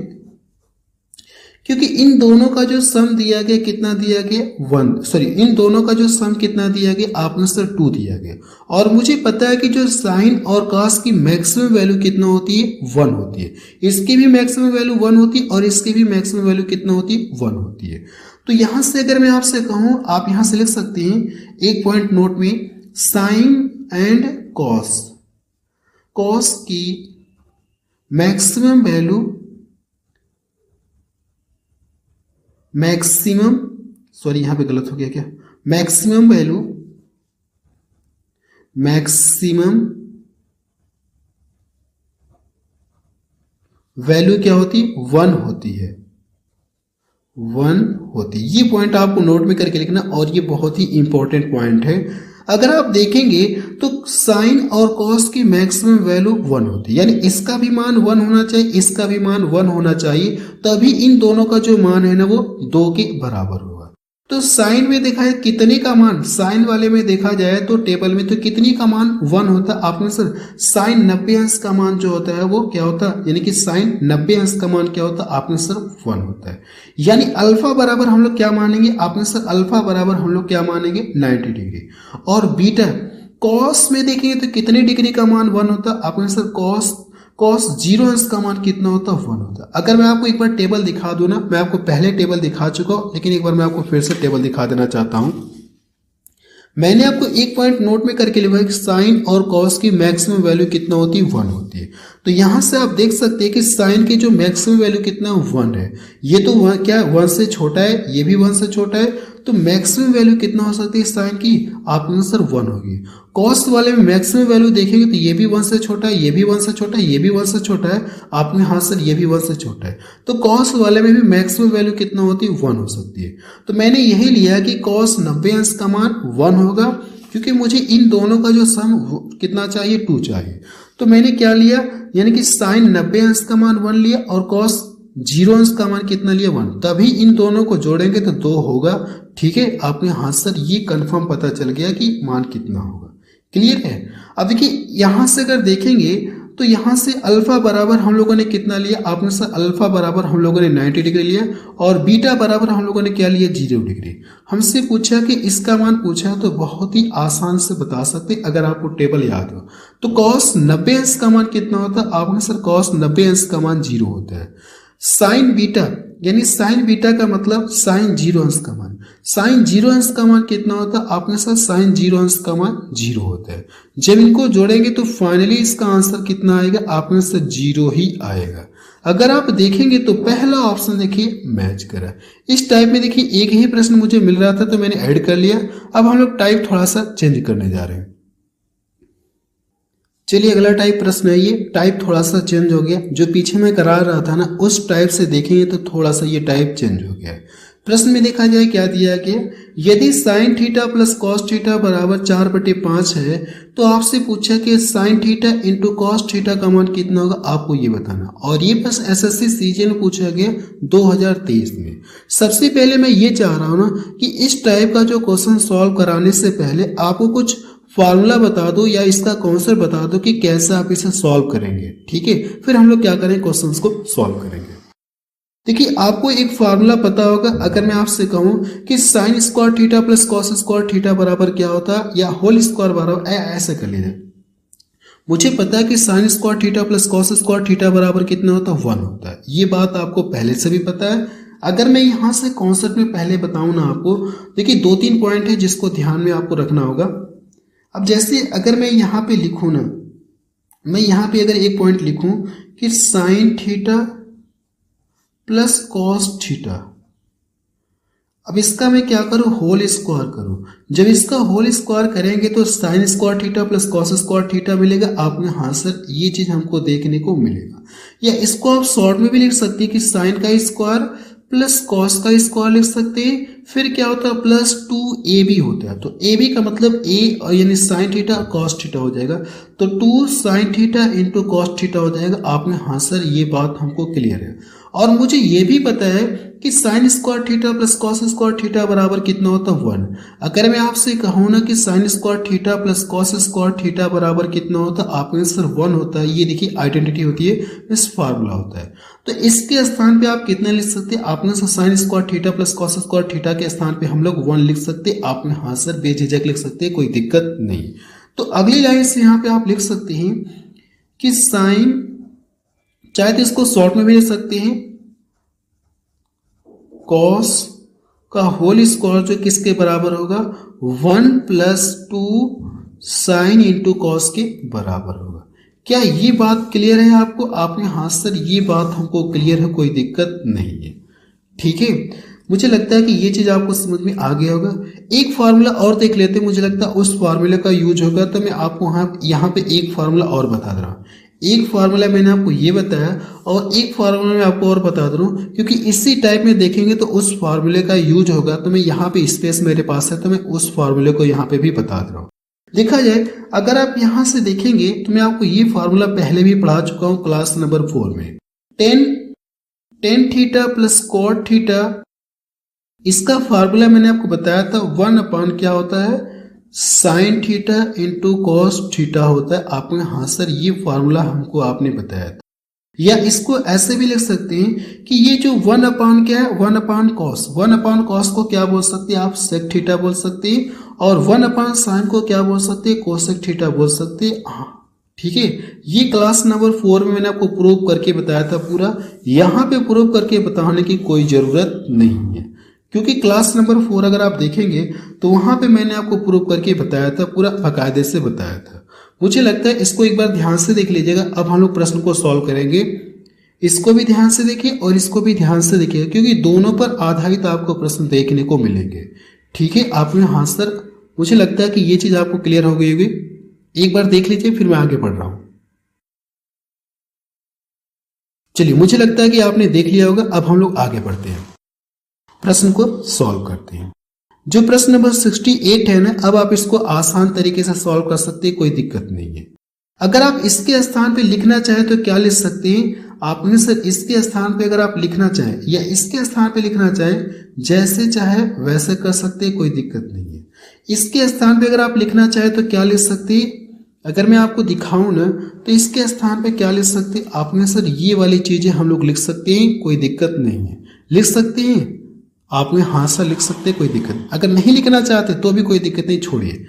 Speaker 1: क्योंकि इन दोनों का जो सम दिया गया कितना दिया गया 1, सॉरी इन दोनों का जो सम कितना दिया गया आपने सर 2 दिया गया। और मुझे पता है कि जो साइन और कॉस की मैक्सिमम वैल्यू कितना होती है 1 होती है, इसकी भी मैक्सिमम वैल्यू 1 होती है और इसकी भी मैक्सिमम वैल्यू कितना होती है 1 होती है। तो यहां से अगर मैं आपसे कहूं, आप यहां से लिख सकते हैं एक पॉइंट नोट में, साइन एंड कॉस, कॉस की मैक्सिमम वैल्यू मैक्सिमम, सॉरी यहाँ पे गलत हो गया क्या, मैक्सिमम वैल्यू, मैक्सिमम वैल्यू क्या होती है, 1 होती है, 1 होती है। ये पॉइंट आपको नोट में करके लिखना, और ये बहुत ही इंपॉर्टेंट पॉइंट है। अगर आप देखेंगे तो साइन और कॉस की मैक्सिमम वैल्यू 1 होती है, यानी इसका भी मान 1 होना चाहिए, इसका भी मान 1 होना चाहिए, तभी इन दोनों का जो मान है ना वो 2 के बराबर होगा। तो साइन में देखा है कितने का मान, साइन वाले में देखा जाए तो टेबल में तो कितनी का मान 1 होता है। आपने सर साइन 90 अंश का मान जो होता है वो क्या होता है, यानी कि साइन 90 अंश का मान क्या होता है, आपने सर 1 होता है। यानी अल्फा बराबर हम लोग क्या मानेंगे, आपने सर अल्फा बराबर हम लोग क्या मानेंगे, 90 डिग्री। और बीटा कॉस में देखेंगे तो कितने डिग्री का मान 1 होता है, आपने सर कॉस कॉस 0 अंश का मान कितना होता है, 1 होता है। अगर मैं आपको एक बार टेबल दिखा दूं ना, मैं आपको पहले टेबल दिखा चुका हूं, लेकिन एक बार मैं आपको फिर से टेबल दिखा देना चाहता हूं। मैंने आपको एक पॉइंट नोट में करके लिखा है कि साइन और कॉस की मैक्सिमम वैल्यू कितना होती है, 1 होती है। तो यहां से आप देख सकते हैं कि साइन की जो मैक्सिमम वैल्यू कितना 1 है, ये तो क्या 1 से छोटा है, ये भी 1 से छोटा है, तो मैक्सिमम वैल्यू कितना हो सकती है साइन की, आपके आंसर 1 होगी। कॉस वाले में मैक्सिमम वैल्यू देखेंगे तो ये भी 1 से छोटा है, ये भी 1 से छोटा है, ये भी 1 से छोटा है, आपने हाँ सर ये भी 1 से छोटा है। तो कॉस वाले में भी मैक्सिमम वैल्यू कितना होती है, 1 हो सकती है। तो मैंने यही लिया कि कॉस 90 अंश का मान 1 होगा, क्योंकि मुझे इन दोनों का जो सम कितना चाहिए, 2 चाहिए। तो मैंने क्या लिया, यानी कि साइन 90 अंश का मान 1 लिया और कॉस 0 अंश का मान कितना लिया, 1। तभी इन दोनों को जोड़ेंगे तो 2 होगा। ठीक है, आपने हाँ सर ये कंफर्म पता चल गया कि मान कितना होगा। क्लियर है। अब देखिए यहां से अगर देखेंगे तो यहां से अल्फा बराबर हम लोगों ने कितना लिया, आपने सर अल्फा बराबर हम लोगों ने 90 डिग्री लिया, और बीटा बराबर हम लोगों ने क्या लिया, 0 डिग्री। हमसे पूछा कि इसका मान पूछा तो बहुत ही आसान से बता सकते अगर आपको टेबल याद हो। तो कॉस 90 अंश का मान कितना होता है, आपने सर कॉस 90 अंश का मान 0 होता है। साइन बीटा, यानी साइन बीटा का मतलब साइन 0 अंश का मान, साइन 0 अंश का मान कितना होता है, आपके साथ साइन 0 अंश का मान 0 होता है। जब इनको जोड़ेंगे तो फाइनली इसका आंसर कितना आएगा, आपके साथ 0 ही आएगा। अगर आप देखेंगे तो पहला ऑप्शन देखिए मैच करा। इस टाइप में देखिए एक ही प्रश्न मुझे मिल रहा था तो मैंने ऐड कर लिया। अब हम लोग टाइप थोड़ा सा चेंज करने जा रहे हैं। चलिए अगला टाइप प्रश्न है, ये टाइप थोड़ा सा चेंज हो गया। जो पीछे मैं करा रहा था ना उस टाइप से देखेंगे तो थोड़ा सा ये टाइप चेंज हो गया है। प्रश्न में देखा जाए क्या दिया गया, यदि sine theta plus cos theta बराबर 4/5 है तो आपसे पूछा कि sign theta into cos theta का मान कितना होगा, आपको ये बताना। और ये प्रश्न एसएससी सीजन में पूछा गया 2023 में। सबसे पहले मैं ये चाह रहा हूँ ना कि इस टाइप का जो क्वेश्चन सॉल्व कराने से पहले आपको कुछ फार्मूला बता दो या इसका कॉन्सेप्ट बता दो कि कैसे आप इसे सॉल्व करेंगे। ठीक है, फिर हम लोग क्या करेंगे, क्वेश्चंस को सॉल्व करेंगे। देखिए आपको एक फार्मूला पता होगा। अगर मैं आपसे कहूं कि sine square theta plus cos square theta बराबर क्या होता है, या होल स्क्वायर बराबर, ऐसे कर लीजिए। मुझे पता है कि sine square theta plus cos square theta बराबर कितना होता है, 1 होता है। ये बात आपको पहले से भी पता है। अगर मैं यहां से कॉन्सेप्ट में पहले बताऊं ना आपको, देखिए 2-3 पॉइंट है जिसको ध्यान में आपको रखना होगा। अब जैसे अगर मैं यहाँ पे लिखूँ ना, मैं यहाँ पे अगर एक पॉइंट लिखूँ कि sign theta plus cos theta, अब इसका मैं क्या करूँ, होल स्क्वायर करूँ। जब इसका होल स्क्वायर करेंगे तो sine square theta plus cos square theta मिलेगा। आपने हाँ सर ये चीज हमको देखने को मिलेगा। या इसको आप शॉर्ट में भी लिख सकते हैं कि साइन का स्क्वायर प्लस कॉस का स्क्वायर लिख सकते हैं। फिर क्या होता है, प्लस 2ab होता है। तो ab का मतलब a यानी साइन थीटा कॉस थीटा हो जाएगा। तो 2 sign theta into cos theta हो जाएगा। आपने हाँ सर ये बात हमको क्लियर है। और मुझे ये भी पता है कि sine square theta plus cos square theta बराबर कितना होता है, 1। अगर मैं आपसे कहूँ ना कि sine square theta plus cos square theta बराबर कितना होता है, आपका आंसर 1 होता है। ये देखिए आइडेंटिटी होती है, इस फार्मूला होता है। तो इसके स्थान पे आप कितना लिख सकते हैं, आपने sine square theta plus cos square theta के स्थान पे हम लोग 1 लिख सकते। आपने हाँ सर बेझिझक लिख सकते, कोई दिक्कत नहीं। तो अगली लाइन से यहाँ पे आप लिख सकते हैं कि साइन, चाहे तो इसको शॉर्ट में भी लिख सकते हैं, कॉस का होल स्क्वायर जो किसके बराबर होगा, 1 प्लस 2 साइन इंटू कॉस के बराबर होगा। क्या ये बात क्लियर है आपको? आपने हाँ सर ये बात हमको क्लियर है, कोई दिक्कत नहीं है। ठीक है, मुझे लगता है कि ये चीज आपको समझ में आ गया होगा। एक फार्मूला और देख लेते हैं, मुझे लगता है उस फार्मूले का यूज होगा, तो मैं आपको यहाँ पे एक फार्मूला और बता दे रहा हूँ। एक फार्मूला मैंने आपको ये बताया और एक फार्मूला मैं आपको और बता दे रहा हूँ, क्योंकि इसी टाइप में देखेंगे तो उस फार्मूले का यूज होगा। तो मैं यहाँ पे स्पेस मेरे पास है तो मैं उस फार्मूले को यहाँ पे भी बता दे रहा हूँ। देखा जाए अगर आप यहाँ से देखेंगे तो मैं आपको ये फार्मूला पहले भी पढ़ा चुका हूँ क्लास नंबर 4 में। Tan theta plus cot theta, इसका फार्मूला मैंने आपको बताया था 1 क्या होता है, sine theta into cos theta होता है। आपने हाँ सर ये फार्मूला हमको आपने बताया था। या इसको ऐसे भी लिख सकते हैं कि ये जो 1 क्या है, 1 कॉस को क्या बोल सकते हैं आप, सेक थीटा बोल सकते हैं, और 1 साइन को क्या बोल सकते हैं, कोसेक थीटा बोल सकते हैं। हाँ ठीक है, ये क्लास नंबर 4 में मैंने आपको प्रूव करके बताया था पूरा। यहाँ पे प्रूव करके बताने की कोई जरूरत नहीं है, क्योंकि क्लास नंबर 4 अगर आप देखेंगे तो वहां पे मैंने आपको प्रूव करके बताया था, पूरा बाकायदे से बताया था। मुझे लगता है इसको एक बार ध्यान से देख लीजिएगा। अब हम लोग प्रश्न को सॉल्व करेंगे। इसको भी ध्यान से देखिए और इसको भी ध्यान से देखिए, क्योंकि दोनों पर आधारित आपको प्रश्न देखने को मिलेंगे। ठीक है, आपने हाँ सर, मुझे लगता है कि ये चीज आपको क्लियर हो गई होगी। एक बार देख लीजिए फिर मैं आगे बढ़ रहा हूं। चलिए, मुझे लगता है कि आपने देख लिया होगा। अब हम लोग आगे बढ़ते हैं, प्रश्न को सॉल्व करते हैं। जो प्रश्न नंबर 68 है ना, अब आप इसको आसान तरीके से सॉल्व कर सकते हैं, कोई दिक्कत नहीं है। अगर आप इसके स्थान पे लिखना चाहें तो क्या लिख सकते हैं आपने, सर इसके स्थान पे अगर आप लिखना चाहें या इसके स्थान पे लिखना चाहें, जैसे चाहे वैसे कर सकते हैं, कोई दिक्कत नहीं है। इसके स्थान पे अगर आप लिखना चाहें तो क्या लिख सकते हैं, अगर मैं आपको दिखाऊं ना तो इसके स्थान पे क्या लिख सकते हैं आपने, सर ये वाली चीजें हम लोग लिख सकते हैं, कोई दिक्कत नहीं है। लिख सकते हैं आपने, हाँ सर लिख सकते हैं, कोई दिक्कत नहीं। अगर नहीं लिखना चाहते तो भी कोई दिक्कत नहीं, छोड़िए।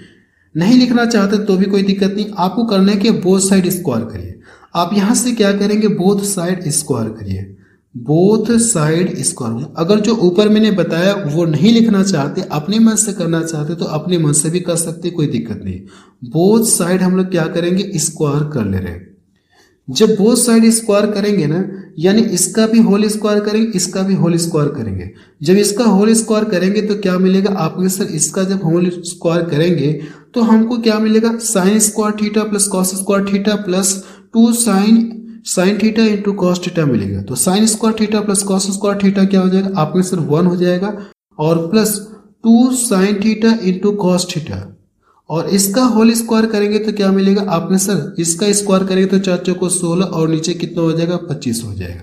Speaker 1: नहीं लिखना चाहते तो भी कोई दिक्कत नहीं। आपको करना है कि बोथ साइड स्क्वायर करिए। आप यहां से क्या करेंगे, बोथ साइड स्क्वायर करिए, बोथ साइड स्क्वायर। अगर जो ऊपर मैंने बताया वो नहीं लिखना चाहते, अपने मन से करना चाहते तो अपने मन से भी कर सकते, कोई दिक्कत नहीं। बोथ साइड हम लोग क्या करेंगे, स्क्वायर कर ले रहे हैं। जब बोथ साइड स्क्वायर करेंगे ना, यानी इसका भी होल स्क्वायर करेंगे, इसका भी होल स्क्वायर करेंगे। जब इसका होल स्क्वायर करेंगे तो क्या मिलेगा आपको, सर इसका जब होल स्क्वायर करेंगे तो हमको क्या मिलेगा, sine square theta plus cos square theta plus 2 sign theta into cos theta मिलेगा। तो sine square theta plus cos square theta क्या हो जाएगा आपके, सर 1 हो जाएगा, और plus 2 sign theta into cos theta, और इसका होल स्क्वायर करेंगे तो क्या मिलेगा आपने, सर इसका स्क्वायर करेंगे तो 4 चौको 16 और नीचे कितना हो जाएगा 25 हो जाएगा।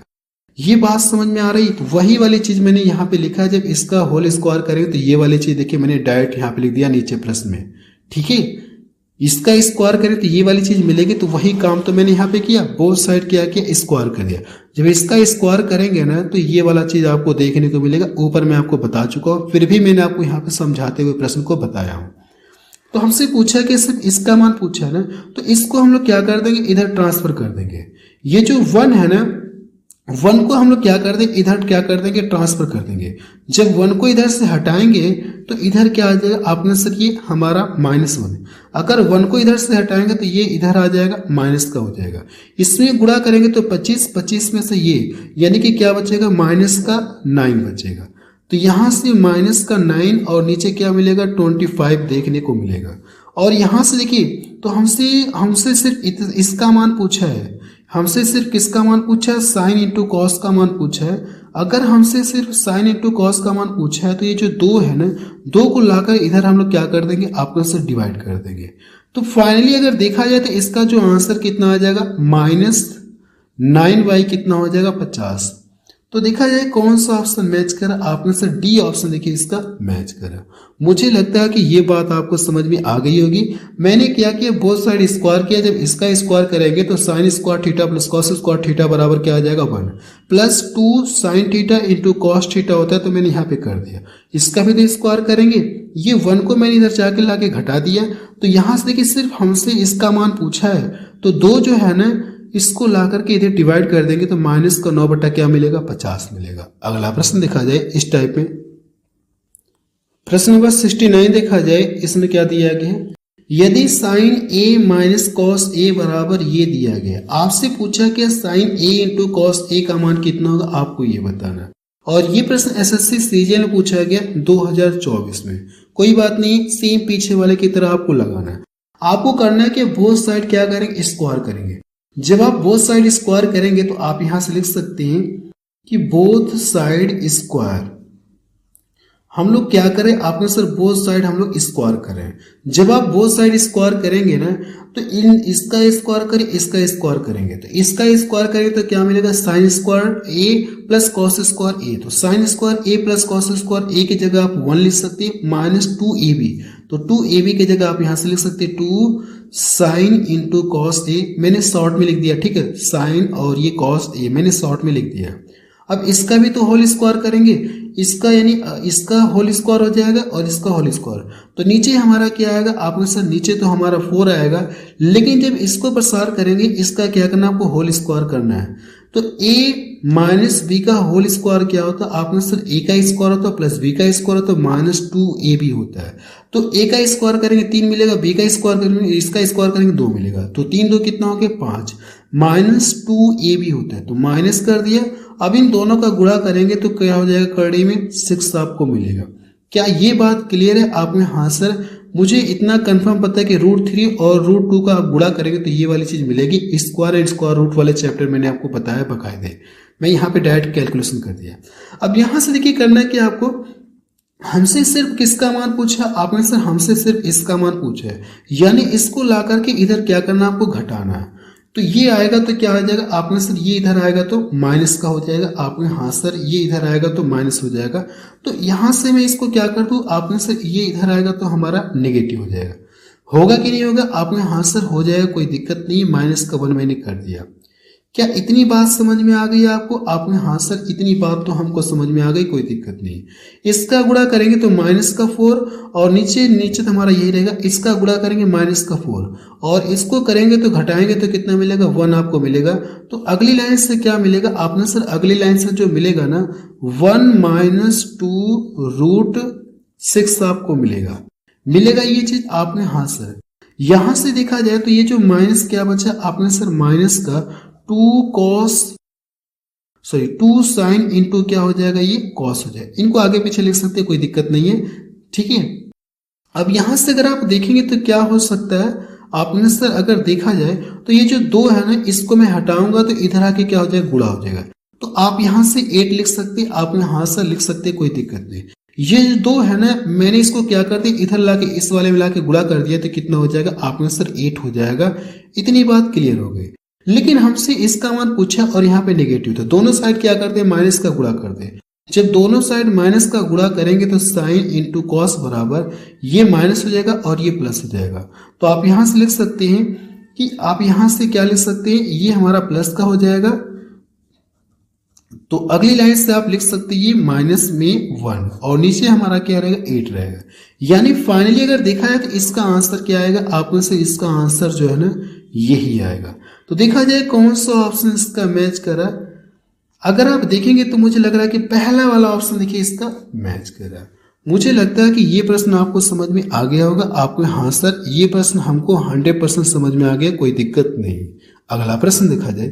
Speaker 1: ये बात समझ में आ रही, तो वही वाली चीज मैंने यहाँ पे लिखा है। जब इसका होल स्क्वायर करेंगे तो ये वाली चीज देखिए मैंने डायरेक्ट यहाँ पे लिख दिया नीचे प्रश्न में। ठीक है, इसका स्क्वायर करें तो ये वाली चीज मिलेगी, तो वही काम तो मैंने यहाँ पे किया, बोथ साइड क्या किया, स्क्वायर कर दिया। जब इसका स्क्वायर करेंगे ना तो ये वाला चीज आपको देखने को मिलेगा। ऊपर मैं आपको बता चुका हूँ, फिर भी मैंने आपको यहाँ पे समझाते हुए प्रश्न को बताया हूँ। तो हमसे पूछा कि सिर्फ इसका मान पूछा है ना, तो इसको हम लोग क्या कर देंगे, इधर ट्रांसफर कर देंगे। ये जो 1 है ना, 1 को हम लोग क्या कर देंगे, इधर क्या कर देंगे, ट्रांसफर कर देंगे। जब 1 को इधर से हटाएंगे तो इधर क्या आ जाएगा आपने, सर ये हमारा -1। अगर 1 को इधर से हटाएंगे तो ये इधर आ जाएगा, माइनस का हो जाएगा। इसमें गुणा करेंगे तो 25 में से ये, यानी कि क्या बचेगा, -9 बचेगा। तो यहां से -9 और नीचे क्या मिलेगा, 25 देखने को मिलेगा। और यहां से देखिए तो हमसे सिर्फ इसका मान पूछा है, हमसे सिर्फ किसका मान पूछा है, साइन इंटू कॉस का मान पूछा है। अगर हमसे सिर्फ साइन इंटू कॉस का मान पूछा है तो ये जो 2 है ना, 2 को लाकर इधर हम लोग क्या कर देंगे, आपस में डिवाइड कर देंगे। तो फाइनली अगर देखा जाए तो इसका जो आंसर कितना आ जाएगा, -9 कितना हो जाएगा, 50। तो देखा जाए कौन सा ऑप्शन मैच करा, आपने से डी ऑप्शन देखिए इसका मैच करा। मुझे लगता है कि ये बात आपको समझ में आ गई होगी। मैंने क्या किया, बोथ साइड स्क्वायर किया। जब इसका स्क्वायर करेंगे तो sine square theta plus cos square theta बराबर क्या आ जाएगा, 1 plus 2 sign theta into cos theta होता है, तो मैंने यहाँ पे कर दिया। इसका भी तो स्क्वायर करेंगे, ये 1 को मैंने इधर जाके लाके घटा दिया। तो यहाँ से देखिए सिर्फ हमसे इसका मान पूछा है, तो 2 जो है ना इसको ला करके इधर डिवाइड कर देंगे तो -9 बटा क्या मिलेगा, 50 मिलेगा। अगला प्रश्न देखा जाए इस टाइप में, प्रश्न नंबर 69 देखा जाए, इसमें क्या दिया गया है, यदि sine a minus cos a बराबर ये दिया गया, आपसे पूछा कि sine a into cos a का मान कितना होगा, आपको ये बताना। और ये प्रश्न एसएससी सीजीएल में पूछा गया 2024 में। कोई बात नहीं, सेम पीछे वाले की तरह आपको लगाना है। आपको करना है कि बोथ साइड क्या करेंगे, स्क्वायर करेंगे। जब आप बोथ साइड स्क्वायर करेंगे तो आप यहां से लिख सकते हैं कि बोथ साइड स्क्वायर। हम लोग क्या करें, आपने सर बोथ साइड हम लोग स्क्वायर करें। जब आप बोथ साइड स्क्वायर करेंगे ना तो इसका स्क्वायर करें, इसका स्क्वायर करेंगे तो इसका स्क्वायर करेंगे तो क्या मिलेगा, साइन स्क्वायर ए प्लस कॉस स्क्वायर ए। तो साइन स्क्वायर ए प्लस कॉस स्क्वायर ए की जगह आप 1 लिख सकते हैं, माइनस 2ab। तो 2ab की जगह आप यहां से लिख सकते हैं 2 साइन इंटू कॉस ए। मैंने शॉर्ट में लिख दिया, ठीक है, साइन और ये कॉस ए मैंने शॉर्ट में लिख दिया। अब इसका भी तो होल स्क्वायर करेंगे, इसका यानी इसका होल स्क्वायर हो जाएगा और इसका होल स्क्वायर। तो नीचे हमारा क्या आएगा, आपके सर नीचे तो हमारा 4 आएगा, लेकिन जब इसको प्रसार करेंगे इसका क्या करना, आपको होल स्क्वायर करना है। तो a माइनस बी का होल स्क्वायर क्या होता है, आपने सर a का स्क्वायर होता है प्लस b का स्क्वायर होता है माइनस 2ab होता है। तो a का स्क्वायर करेंगे 3 मिलेगा, b का स्क्वायर करेंगे, इसका स्क्वायर करेंगे 2 मिलेगा। तो 3 2 कितना हो गया, 5 माइनस 2ab होता है। तो माइनस कर दिया। अब इन दोनों का गुणा करेंगे तो क्या हो जाएगा, करड़ी में 6 आपको मिलेगा। क्या ये बात क्लियर है आप में? हाँ सर, मुझे इतना कंफर्म पता है कि √3 और √2 का आप गुणा करेंगे तो ये वाली चीज मिलेगी। स्क्वायर एंड स्क्वायर रूट वाले चैप्टर मैंने आपको बताया बकायदे, मैं यहाँ पे डायरेक्ट कैलकुलेशन कर दिया। अब यहाँ से देखिए करना है कि आपको हमसे सिर्फ किसका मान पूछा, आपने सर हमसे सिर्फ इसका मान पूछा है, यानी इसको ला करके इधर क्या करना, आपको घटाना है। तो ये आएगा तो क्या हो जाएगा, आपने सर ये इधर आएगा तो माइनस का हो जाएगा, आपने हाँ सर ये इधर आएगा तो माइनस हो जाएगा। तो यहां से मैं इसको क्या कर दूं, आपने सर ये इधर आएगा तो हमारा नेगेटिव हो जाएगा। होगा कि नहीं होगा, आपने हाँ सर हो जाएगा, कोई दिक्कत नहीं, माइनस का 1 मैंने कर दिया। क्या इतनी बात समझ में आ गई आपको? आपने हाँ सर इतनी बात तो हमको समझ में आ गई, कोई दिक्कत नहीं। इसका गुणा करेंगे तो माइनस का 4 और नीचे नीचे तो हमारा यही रहेगा, इसका गुणा करेंगे माइनस का 4 और इसको करेंगे तो घटाएंगे तो कितना मिलेगा, 1 आपको मिलेगा। तो अगली लाइन से क्या मिलेगा, आपने सर अगली लाइन से जो मिलेगा ना 1 माइनस 2 √6 आपको मिलेगा ये चीज आपने। हाँ सर यहां से देखा जाए तो ये जो माइनस क्या बचा, आपने सर माइनस का 2 साइन इंटू क्या हो जाएगा, ये कॉस हो जाएगा। इनको आगे पीछे लिख सकते हैं, कोई दिक्कत नहीं है, ठीक है। अब यहां से अगर आप देखेंगे तो क्या हो सकता है, आपने सर अगर देखा जाए तो ये जो 2 है ना, इसको मैं हटाऊंगा तो इधर आके क्या हो जाएगा, गुणा हो जाएगा। तो आप यहां से 8 लिख सकते हैं, आप यहां से लिख सकते हैं, कोई दिक्कत नहीं। ये जो 2 है ना, मैंने इसको क्या कर दिया, इधर लाके इस वाले में लाके गुणा कर दिया तो कितना हो जाएगा, आपने सर 8 हो जाएगा। इतनी बात क्लियर हो गई। लेकिन हमसे इसका मान पूछा और यहाँ पे नेगेटिव था, दोनों साइड क्या करते हैं, माइनस का गुणा करते हैं। जब दोनों साइड माइनस का गुणा करेंगे तो साइन इंटू कॉस बराबर ये माइनस हो जाएगा और ये प्लस हो जाएगा। तो आप यहां से लिख सकते हैं कि आप यहां से क्या लिख सकते हैं, ये हमारा प्लस का हो जाएगा। तो अगली लाइन से आप लिख सकते हैं ये माइनस में 1 और नीचे हमारा क्या रहेगा, 8 रहेगा। यानी फाइनली अगर देखा जाए तो इसका आंसर क्या आएगा, आप में से इसका आंसर जो है ना यही आएगा। तो देखा जाए कौन सा ऑप्शन इसका मैच करा, अगर आप देखेंगे तो मुझे लग रहा है कि पहला वाला ऑप्शन देखिए इसका मैच करा। मुझे लगता है कि ये प्रश्न आपको समझ में आ गया होगा। आपको हाँ सर ये प्रश्न हमको 100% समझ में आ गया, कोई दिक्कत नहीं। अगला प्रश्न देखा जाए,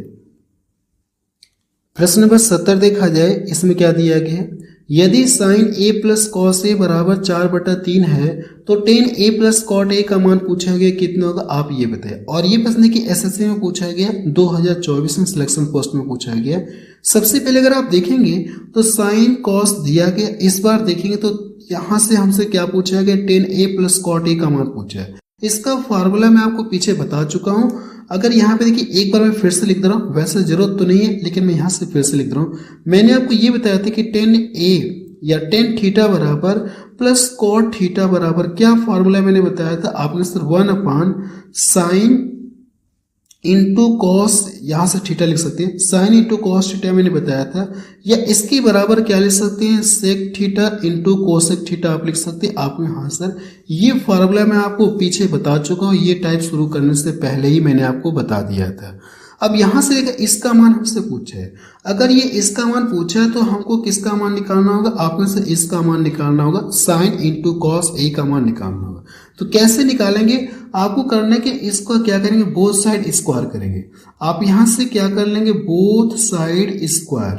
Speaker 1: प्रश्न नंबर 70 देखा जाए, इसमें क्या दिया गया है, यदि sine a plus cos A बराबर 4/3 है तो tan a plus cot A का मान पूछा गया, कितना होगा आप ये बताएं। और ये प्रश्न की एसएससी में पूछा गया, 2024 में सिलेक्शन पोस्ट में पूछा गया। सबसे पहले अगर आप देखेंगे तो साइन कॉस दिया गया, इस बार देखेंगे तो यहां से हमसे क्या पूछा गया, tan a plus cot A का मान पूछा है। इसका फार्मूला मैं आपको पीछे बता चुका हूं। अगर यहाँ पे देखिए एक बार मैं फिर से लिख दे रहा हूँ, वैसे जरूरत तो नहीं है लेकिन मैं यहाँ से फिर से लिख रहा हूँ। मैंने आपको ये बताया था कि tan a या tan थीटा बराबर प्लस कॉट थीटा बराबर क्या फार्मूला मैंने बताया था, आपने सर 1/sin इंटू कॉस, यहाँ से थीटा लिख सकते हैं, साइन इंटू कॉस थीटा मैंने बताया था, या इसके बराबर क्या लिख सकते हैं, sec theta into cosec theta आप लिख सकते हैं। आपको हाँ सर ये फार्मूला मैं आपको पीछे बता चुका हूँ, ये टाइप शुरू करने से पहले ही मैंने आपको बता दिया था। अब यहां से देखा इसका मान हमसे पूछा है, अगर ये इसका मान पूछा है तो हमको किसका मान निकालना होगा, आपने से इसका मान निकालना होगा, साइन इंटू कॉस ए का मान निकालना होगा। तो कैसे निकालेंगे, आपको करना है कि इसको क्या करेंगे, बोथ साइड स्क्वायर करेंगे। आप यहां से क्या कर लेंगे, बोथ साइड स्क्वायर।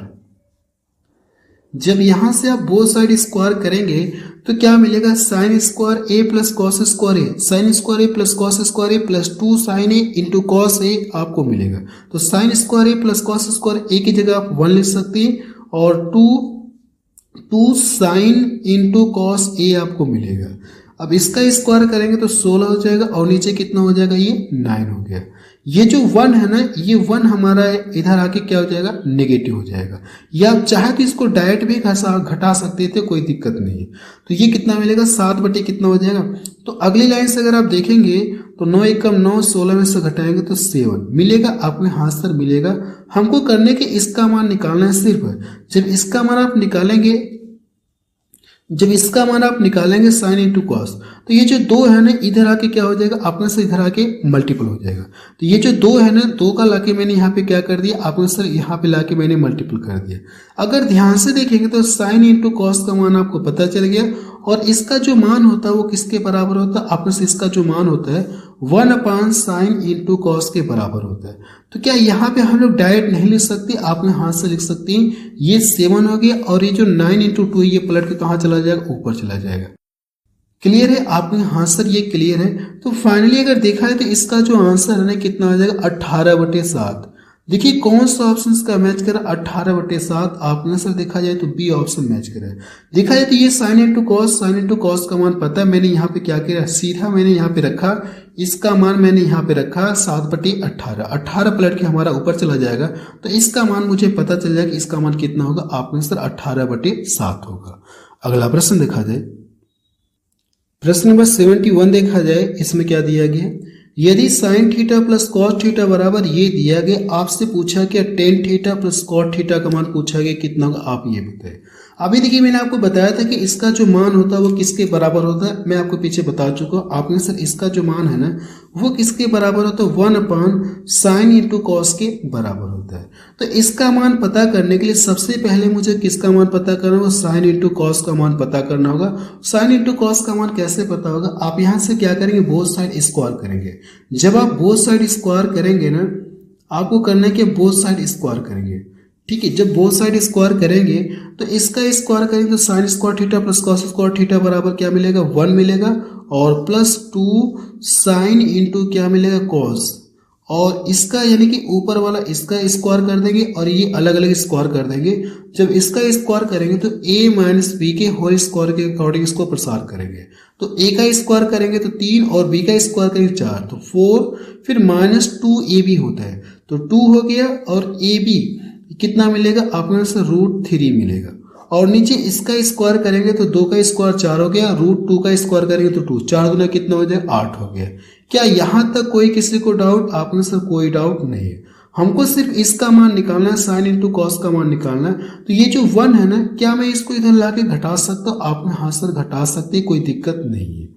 Speaker 1: जब यहाँ से आप बोथ साइड स्क्वायर करेंगे तो क्या मिलेगा, sine square A plus cos square A, sine square A plus cos square A plus 2 sign A into cos A आपको मिलेगा। तो साइन स्क्वायर ए प्लस कॉस स्क्वायर ए की जगह आप 1 लिख सकते हैं और 2 साइन इंटू कॉस ए आपको मिलेगा। अब इसका स्क्वायर करेंगे तो 16 हो जाएगा और नीचे कितना हो जाएगा, ये 9 हो गया। ये जो 1 है ना, ये 1 हमारा इधर आके क्या हो जाएगा, नेगेटिव हो जाएगा। या आप चाहे तो इसको डायरेक्ट भी घटा सकते थे, कोई दिक्कत नहीं है। तो ये कितना मिलेगा, 7 बटे कितना हो जाएगा। तो अगली लाइन से अगर आप देखेंगे तो 9 एकम 9, 16 में से घटाएंगे तो 7 मिलेगा, आपके हाथ से मिलेगा। हमको करने के इसका मान निकालना है सिर्फ। जब इसका मान आप निकालेंगे साइन इंटू कॉस, तो ये जो 2 है ना इधर आके क्या हो जाएगा, अपने से इधर आके मल्टीपल हो जाएगा। तो ये जो 2 है ना, 2 का लाके मैंने यहाँ पे क्या कर दिया, अपने से यहाँ पे लाके मैंने मल्टीपल कर दिया। अगर ध्यान से देखेंगे तो साइन इंटू कॉस का मान आपको पता चल गया और इसका जो मान होता है वो किसके बराबर होता है, अपने से इसका जो मान होता है 1 साइन इंटू कॉस के बराबर होता है। तो क्या यहाँ पे हम लोग डायरेक्ट नहीं लिख सकते, आपने हाथ से लिख सकते हैं। ये 7 हो गया और ये जो 9 इंटू 2 ये पलट के कहाँ चला जाएगा, ऊपर चला जाएगा। क्लियर है आपके हाथ सर, ये क्लियर है। तो फाइनली अगर देखा है तो इसका जो आंसर है ना कितना आ जाएगा, 18/7। देखिए कौन सा ऑप्शन का मैच करा, 18/7। आपने सर देखा जाए तो बी ऑप्शन मैच करा है। देखा जाए तो ये साइन इंटू कॉस का मान पता है, मैंने यहाँ पे क्या किया, सीधा मैंने यहाँ पे रखा, इसका मान मैंने यहाँ पे रखा 7/18। 18 पलट के हमारा ऊपर चला जाएगा तो इसका मान मुझे पता चल जाएगा, इसका मान कितना होगा, आपने सर 18/7 होगा। अगला प्रश्न देखा जाए, प्रश्न नंबर 71 देखा जाए। इसमें क्या दिया गया, यदि sine theta plus cos theta बराबर ये दिया गया, आपसे पूछा क्या tan theta plus cot theta का मान पूछा गया कितना होगा, आप ये बताएं। अभी देखिए मैंने आपको बताया था कि इसका जो मान होता है वो किसके बराबर होता है, मैं आपको पीछे बता चुका हूँ। आपने सर इसका जो मान है ना वो किसके बराबर होता है, 1 साइन इंटू कॉस के बराबर होता है। तो इसका मान पता करने के लिए सबसे पहले मुझे किसका मान पता करना होगा, साइन इंटू कॉस का मान पता करना होगा। साइन इंटू कॉस का मान कैसे पता होगा, आप यहाँ से क्या करेंगे, बोथ साइड स्क्वायर करेंगे। जब आप बोथ साइड स्क्वायर करेंगे ना, आपको करना है कि बोथ साइड स्क्वायर करेंगे, ठीक है। जब बोथ साइड स्क्वायर करेंगे तो इसका स्क्वायर करेंगे तो sine square theta plus cos square theta बराबर क्या मिलेगा, 1 मिलेगा और प्लस 2 साइन इंटू क्या मिलेगा, कॉस। और इसका यानी कि ऊपर वाला इसका स्क्वायर कर देंगे और ये अलग अलग स्क्वायर कर देंगे। जब इसका स्क्वायर करेंगे तो a माइनस बी के होल स्क्वायर के अकॉर्डिंग इसको प्रसार करेंगे। तो a का स्क्वायर करेंगे तो 3 और b का स्क्वायर करेंगे 4 तो 4, फिर माइनस 2ab होता है तो 2 हो गया और ab कितना मिलेगा, आपको से √3 मिलेगा। और नीचे इसका स्क्वायर करेंगे तो 2 का स्क्वायर 4 हो गया, √2 का स्क्वायर करेंगे तो 2, 4 दूना कितना हो जाएगा, 8 हो गया। क्या यहाँ तक कोई किसी को डाउट, आपने सर कोई डाउट नहीं है। हमको सिर्फ इसका मान निकालना है, साइन इंटू कॉस का मान निकालना है। तो ये जो 1 है ना, क्या मैं इसको इधर लाके घटा सकता हूँ, आपने हाँ सर घटा सकते हैं, कोई दिक्कत नहीं है,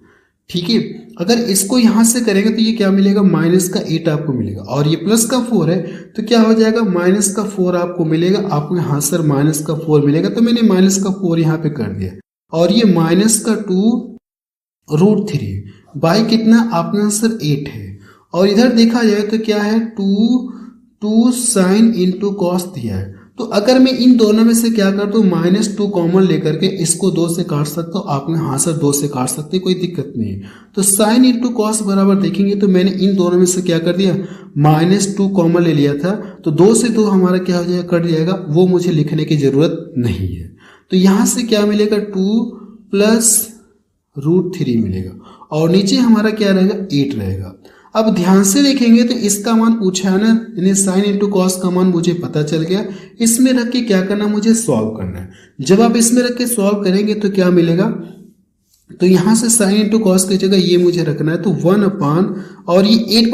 Speaker 1: ठीक है। अगर इसको यहां से करेंगे तो ये क्या मिलेगा, माइनस का 8 आपको मिलेगा और ये प्लस का 4 है तो क्या हो जाएगा, माइनस का 4 आपको मिलेगा। आपको हाँ सर माइनस का 4 मिलेगा तो मैंने माइनस का 4 यहाँ पे कर दिया और ये माइनस का 2 √3 बाई कितना, आपके आंसर 8 है। और इधर देखा जाए तो क्या है, 2 साइन इंटू कॉस दिया है। तो अगर मैं इन दोनों में से क्या करता हूँ, -2 कॉमन लेकर के इसको 2 से काट सकता हूँ, आपने हाँ सर 2 से काट सकते, कोई दिक्कत नहीं है। तो साइन इंटू कॉस बराबर देखेंगे तो मैंने इन दोनों में से क्या कर दिया, -2 कॉमन ले लिया था तो 2 से 2 हमारा क्या हो जाएगा, कट जाएगा, वो मुझे लिखने की जरूरत नहीं है। तो यहाँ से क्या मिलेगा, 2 प्लस √3 मिलेगा और नीचे हमारा क्या रहेगा, 8 रहेगा। अब ध्यान से देखेंगे तो इसका मान पूछा है ना, यानी साइन इंटू कॉस का मान मुझे पता चल गया। इसमें रख के क्या करना, मुझे सॉल्व करना है। जब आप इसमें रख के सॉल्व करेंगे तो क्या मिलेगा, तो यहाँ से साइन इंटू कॉस की जगह ये मुझे रखना है तो 1 और ये 8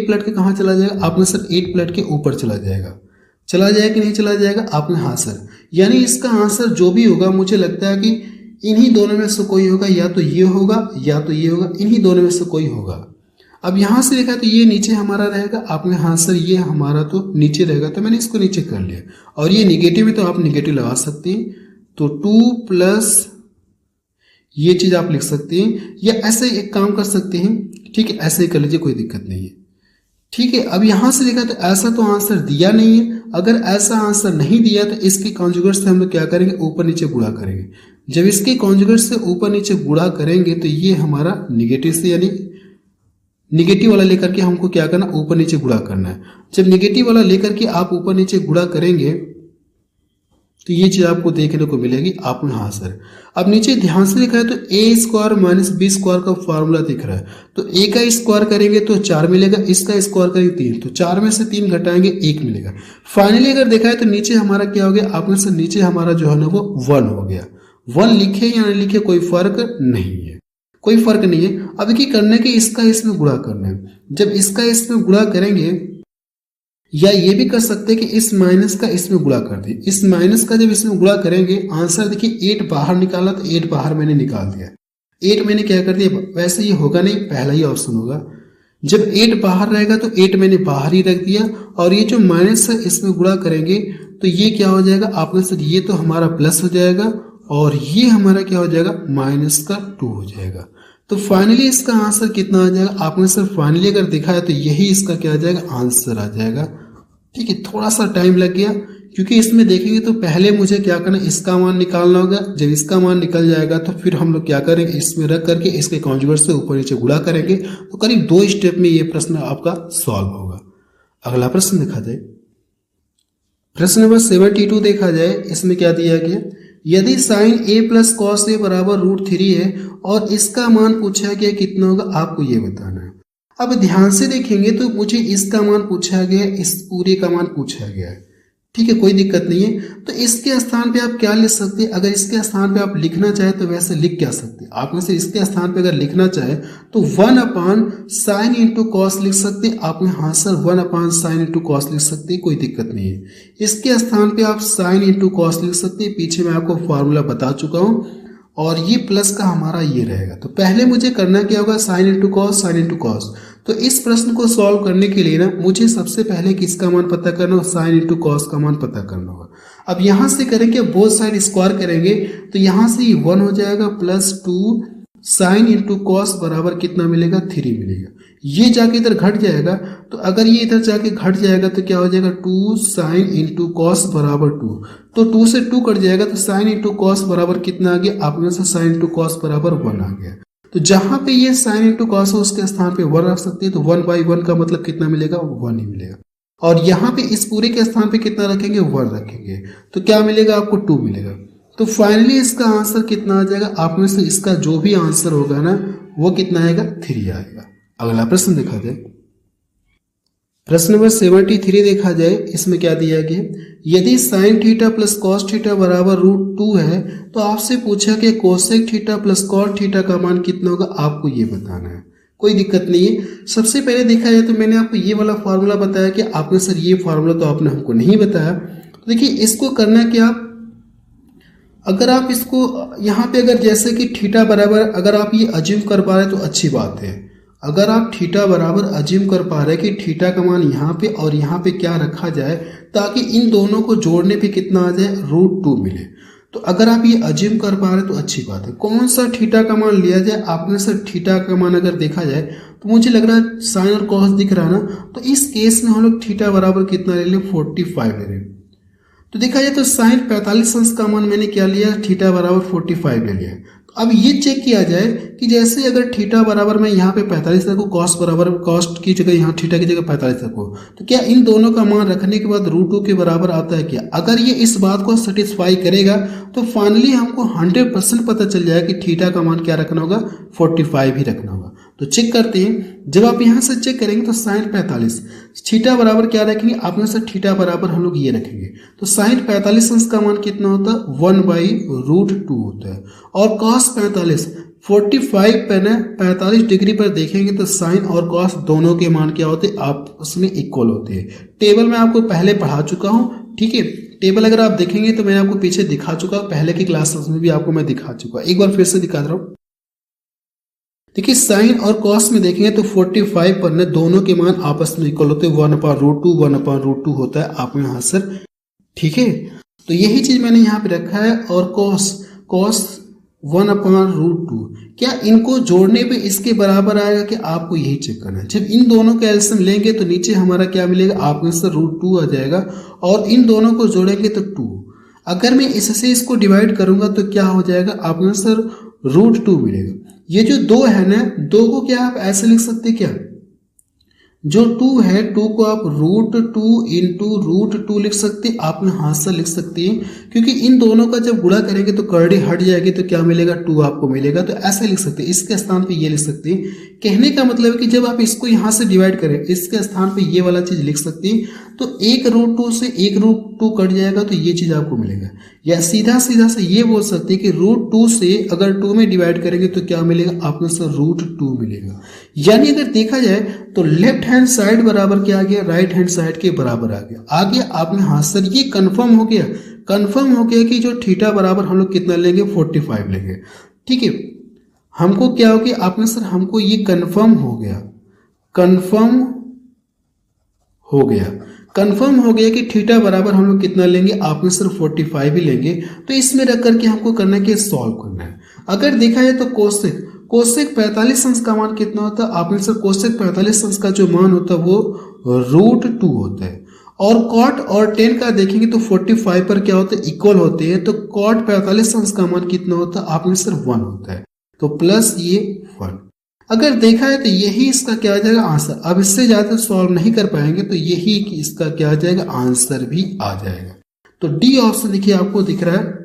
Speaker 1: पलट के कहाँ चला जाएगा, आपने सर 8 पलट के ऊपर चला जाएगा। चला जाएगा कि नहीं चला जाएगा, आपने हाँ सर। यानी इसका आंसर जो भी होगा मुझे लगता है कि इन्हीं दोनों में से कोई होगा, या तो ये होगा या तो ये होगा, इन्हीं दोनों में से कोई होगा। अब यहां से देखा तो ये नीचे हमारा रहेगा, आपने हाँ सर ये हमारा तो नीचे रहेगा तो मैंने इसको नीचे कर लिया और ये निगेटिव है तो आप निगेटिव लगा सकते हैं। तो 2 प्लस ये चीज आप लिख सकते हैं या ऐसे एक काम कर सकते हैं, ठीक है, ऐसे ही कर लीजिए, कोई दिक्कत नहीं है, ठीक है। अब यहां से देखा तो ऐसा तो आंसर दिया नहीं है, अगर ऐसा आंसर नहीं दिया तो इसके कॉन्जुगेट से हम लोग क्या करेंगे, ऊपर नीचे गुणा करेंगे। जब इसके कॉन्जुगेट से ऊपर नीचे गुणा करेंगे तो ये हमारा निगेटिव से, यानी निगेटिव वाला लेकर के हमको क्या करना, ऊपर नीचे गुणा करना है। जब निगेटिव वाला लेकर के आप ऊपर नीचे गुणा करेंगे तो ये चीज आपको देखने को मिलेगी। आप हाँ सर, अब नीचे ध्यान से लिखा है तो ए स्क्वायर माइनस बी स्क्वायर का फॉर्मूला दिख रहा है। तो ए का स्क्वायर करेंगे तो 4 मिलेगा, इसका स्क्वायर करेंगे 3, तो 4 में से 3 घटाएंगे 1 मिलेगा। फाइनली अगर देखा है तो नीचे हमारा क्या हो गया, आपने से नीचे हमारा जो है ना वो 1 हो गया। 1 लिखे या नहीं लिखे कोई फर्क नहीं है, कोई फर्क नहीं है। अब देखिए करने के इसका इसमें गुणा करना है। जब इसका इसमें गुणा करेंगे, या ये भी कर सकते हैं कि इस माइनस का इसमें गुणा कर दिए। इस माइनस का जब इसमें गुणा करेंगे, आंसर देखिए 8 बाहर निकाला तो 8 बाहर मैंने निकाल दिया। 8 मैंने क्या कर दिया, वैसे ये होगा नहीं, पहला ही ऑप्शन होगा। जब 8 बाहर रहेगा तो 8 मैंने बाहर ही रख दिया, और ये जो माइनस है इसमें गुणा करेंगे तो ये क्या हो जाएगा, आपने सर ये तो हमारा प्लस हो जाएगा और ये हमारा क्या हो जाएगा, माइनस का 2 हो जाएगा। तो फाइनली इसका आंसर कितना आ जाएगा, आपने सर फाइनली अगर देखा है तो यही इसका क्या आ जाएगा, आंसर आ जाएगा। ठीक है, थोड़ा सा टाइम लग गया क्योंकि इसमें देखेंगे तो पहले मुझे क्या करना, इसका मान निकालना होगा। जब इसका मान निकल जाएगा तो फिर हम लोग क्या करेंगे, इसमें रख करके इसके कॉन्जुगेट से ऊपर नीचे गुणा करेंगे। तो करीब 2 स्टेप में ये प्रश्न आपका सॉल्व होगा। अगला प्रश्न देखा जाए, प्रश्न नंबर 72 देखा जाए। इसमें क्या दिया गया, यदि sine a plus cos a बराबर √3 है और इसका मान पूछा गया कितना होगा, आपको ये बताना है। अब ध्यान से देखेंगे तो मुझे इसका मान पूछा गया, इस पूरे का मान पूछा गया है। ठीक है, कोई दिक्कत नहीं है। तो इसके स्थान पे आप क्या लिख सकते हैं, अगर इसके स्थान पे आप लिखना चाहे तो वैसे लिख क्या सकते हैं, आप में से इसके स्थान पे अगर लिखना चाहे तो 1/sin इंटू कॉस लिख सकते हैं। आप में हाँ सर 1/sin इंटू कॉस लिख सकते हैं, कोई दिक्कत नहीं है। इसके स्थान पे आप साइन इंटू कॉस लिख सकते हैं, पीछे मैं आपको फॉर्मूला बता चुका हूँ, और ये प्लस का हमारा ये रहेगा। तो पहले मुझे करना क्या होगा, sine into cos, sine into cos. तो इस प्रश्न को सॉल्व करने के लिए ना मुझे सबसे पहले किसका मान पता करना होगा, साइन इंटू कॉस का मान पता करना होगा। अब यहां से करेंगे बोथ साइड स्क्वायर करेंगे तो यहां से 1 हो जाएगा प्लस 2 साइन इंटू कॉस बराबर कितना मिलेगा, 3 मिलेगा। ये जाके इधर घट जाएगा, तो अगर ये इधर जाके घट जाएगा तो क्या हो जाएगा, 2 साइन इंटू कॉस बराबर 2। तो 2 से 2 कट जाएगा तो साइन इंटू कॉस बराबर कितना आ गया, आपने से साइन इंटू कॉस बराबर 1 आ गया। तो जहां पे ये साइन इंटू कॉस है उसके स्थान पे 1 रख सकते हैं, तो 1/1 का मतलब कितना मिलेगा, 1 ही मिलेगा। और यहाँ पे इस पूरे के स्थान पे कितना रखेंगे, 1 रखेंगे, तो क्या मिलेगा आपको, 2 मिलेगा। तो फाइनली इसका आंसर कितना आ जाएगा, आप में से इसका जो भी आंसर होगा ना वो कितना आएगा, 3 आएगा। अगला प्रश्न देखा जाए, प्रश्न नंबर 73 देखा जाए। इसमें क्या दिया गया, यदि sine theta plus cos theta बराबर √2 है तो आपसे पूछा कि cosec theta plus cot theta का मान कितना होगा, आपको ये बताना है। कोई दिक्कत नहीं है। सबसे पहले देखा जाए तो मैंने आपको ये वाला फॉर्मूला बताया कि आपने सर ये फॉर्मूला तो आपने हमको नहीं बताया। तो देखिए इसको करना क्या, अगर आप इसको यहाँ पे अगर जैसे कि थीटा बराबर अगर आप ये अज्यूम कर पा रहे हैं तो अच्छी बात है। अगर आप थीटा बराबर अज्यूम कर पा रहे हैं कि थीटा का मान यहाँ पे और यहाँ पे क्या रखा जाए ताकि इन दोनों को जोड़ने पे कितना आ जाए, √2 मिले, तो अगर आप ये अज्यूम कर पा रहे हैं तो अच्छी बात है। कौन सा थीटा का मान लिया जाए, आपने सर थीटा का मान अगर देखा जाए तो मुझे लग रहा है साइन और कॉस दिख रहा है ना, तो इस केस में हम लोग थीटा बराबर कितना ले लें, 45 ले लें। तो देखा जाए तो साइन 45 अंश का मान मैंने क्या लिया, थीटा बराबर 45 ले लिया। अब ये चेक किया जाए कि जैसे अगर थीटा बराबर मैं यहाँ पे 45 रखूँ, कॉस बराबर कॉस की जगह यहाँ थीटा की जगह 45 रखूँ, तो क्या इन दोनों का मान रखने के बाद √2 के बराबर आता है क्या? अगर ये इस बात को सेटिस्फाई करेगा तो फाइनली हमको 100% पता चल जाएगा कि थीटा का मान क्या रखना होगा, 45 ही रखना होगा। तो चेक करते हैं। जब आप यहाँ से चेक करेंगे तो साइन 45, थीटा बराबर क्या रखेंगे, आपने से थीटा बराबर हम लोग ये रखेंगे। तो साइन 45 अंश का मान कितना होता है, 1/√2 होता है। और कॉस 45 पे ना 45 डिग्री पर देखेंगे तो साइन और कॉस दोनों के मान क्या होते हैं, आपस में इक्वल होते हैं। टेबल में आपको पहले पढ़ा चुका हूँ, ठीक है। टेबल अगर आप देखेंगे तो मैंने आपको पीछे दिखा चुका, पहले की क्लासेस में भी आपको मैं दिखा चुका, एक बार फिर से दिखा रहा हूँ। देखिए साइन और कॉस में देखेंगे तो 45 पर न दोनों के मान आपस में इक्वल होते हैं, 1/√2 होता है आप में यहाँ सर, ठीक है। तो यही चीज मैंने यहाँ पे रखा है। और कॉस 1/√2। क्या इनको जोड़ने पे इसके बराबर आएगा कि आपको यही चेक करना है। जब इन दोनों का एलसीएम लेंगे तो नीचे हमारा क्या मिलेगा, आपको आंसर √2 आ जाएगा और इन दोनों को जोड़ेंगे तो 2। अगर मैं इससे इसको डिवाइड करूंगा तो क्या हो जाएगा, आपको आंसर √2 मिलेगा। ये जो 2 है ना, 2 को क्या आप ऐसे लिख सकते हैं, क्या जो 2 है 2 को आप √2 इंटू √2 लिख सकते हैं, आप में हाथ से लिख सकते हैं, क्योंकि इन दोनों का जब गुणा करेंगे तो करड़ी हट जाएगी तो क्या मिलेगा, 2 आपको मिलेगा। तो ऐसे लिख सकते हैं, इसके स्थान पे ये लिख सकते हैं। कहने का मतलब है कि जब आप इसको यहाँ से डिवाइड करें, इसके स्थान पे ये वाला चीज लिख सकते हैं, तो 1√2 से 1√2 कट जाएगा तो ये चीज आपको मिलेगा। या सीधा सीधा से ये बोल सकते हैं कि √2 से अगर 2 में डिवाइड करेंगे तो क्या मिलेगा, आपको √2 मिलेगा। यानी अगर देखा जाए तो लेफ्ट हैंड साइड बराबर क्या आ गया, राइट हैंड साइड के बराबर आ गया। आगे आपने हाँ सर ये कंफर्म हो गया, कंफर्म हो गया कि जो थीटा बराबर हम लोग कितना लेंगे, 45 लेंगे। ठीक है, हमको क्या हो गया, आपने सर हमको ये कंफर्म हो गया, कंफर्म हो गया, कंफर्म हो गया कि थीटा बराबर हम लोग कितना लेंगे, आपने सिर्फ 45 ही लेंगे। तो इसमें रख करके हमको करना है कि सॉल्व करना है। अगर देखा जाए तो कोसेक 45 अंश का मान कितना होता है, आपने सिर्फ कोसेक 45 अंश का जो मान होता है वो √2 होता है। और कॉट और टेन का देखेंगे तो 45 पर क्या होता है, इक्वल होते हैं। तो कॉट 45 अंश का मान कितना होता है, आपने सिर्फ 1 होता है, तो प्लस ये 1। अगर देखा है तो यही इसका क्या आ जाएगा, आंसर। अब इससे ज्यादा सॉल्व नहीं कर पाएंगे तो यही इसका क्या आ जाएगा, आंसर भी आ जाएगा। तो डी ऑप्शन देखिए आपको दिख रहा है।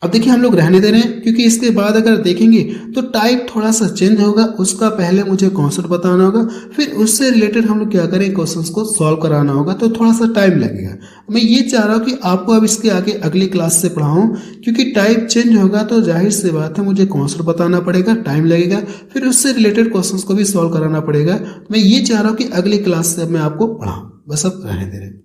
Speaker 1: अब देखिए हम लोग रहने दे रहे हैं, क्योंकि इसके बाद अगर देखेंगे तो टाइप थोड़ा सा चेंज होगा। उसका पहले मुझे कॉन्सेप्ट बताना होगा, फिर उससे रिलेटेड हम लोग क्या करें, क्वेश्चंस को सॉल्व कराना होगा, तो थोड़ा सा टाइम लगेगा। मैं ये चाह रहा हूँ कि आपको अब इसके आगे अगली क्लास से पढ़ाऊँ, क्योंकि टाइप चेंज होगा तो जाहिर सी बात है मुझे कॉन्सेप्ट बताना पड़ेगा, टाइम लगेगा, फिर उससे रिलेटेड क्वेश्चंस को भी सॉल्व कराना पड़ेगा। मैं ये चाह रहा हूँ कि अगली क्लास से मैं आपको पढ़ाऊँ, बस अब रहने दे रहे हैं।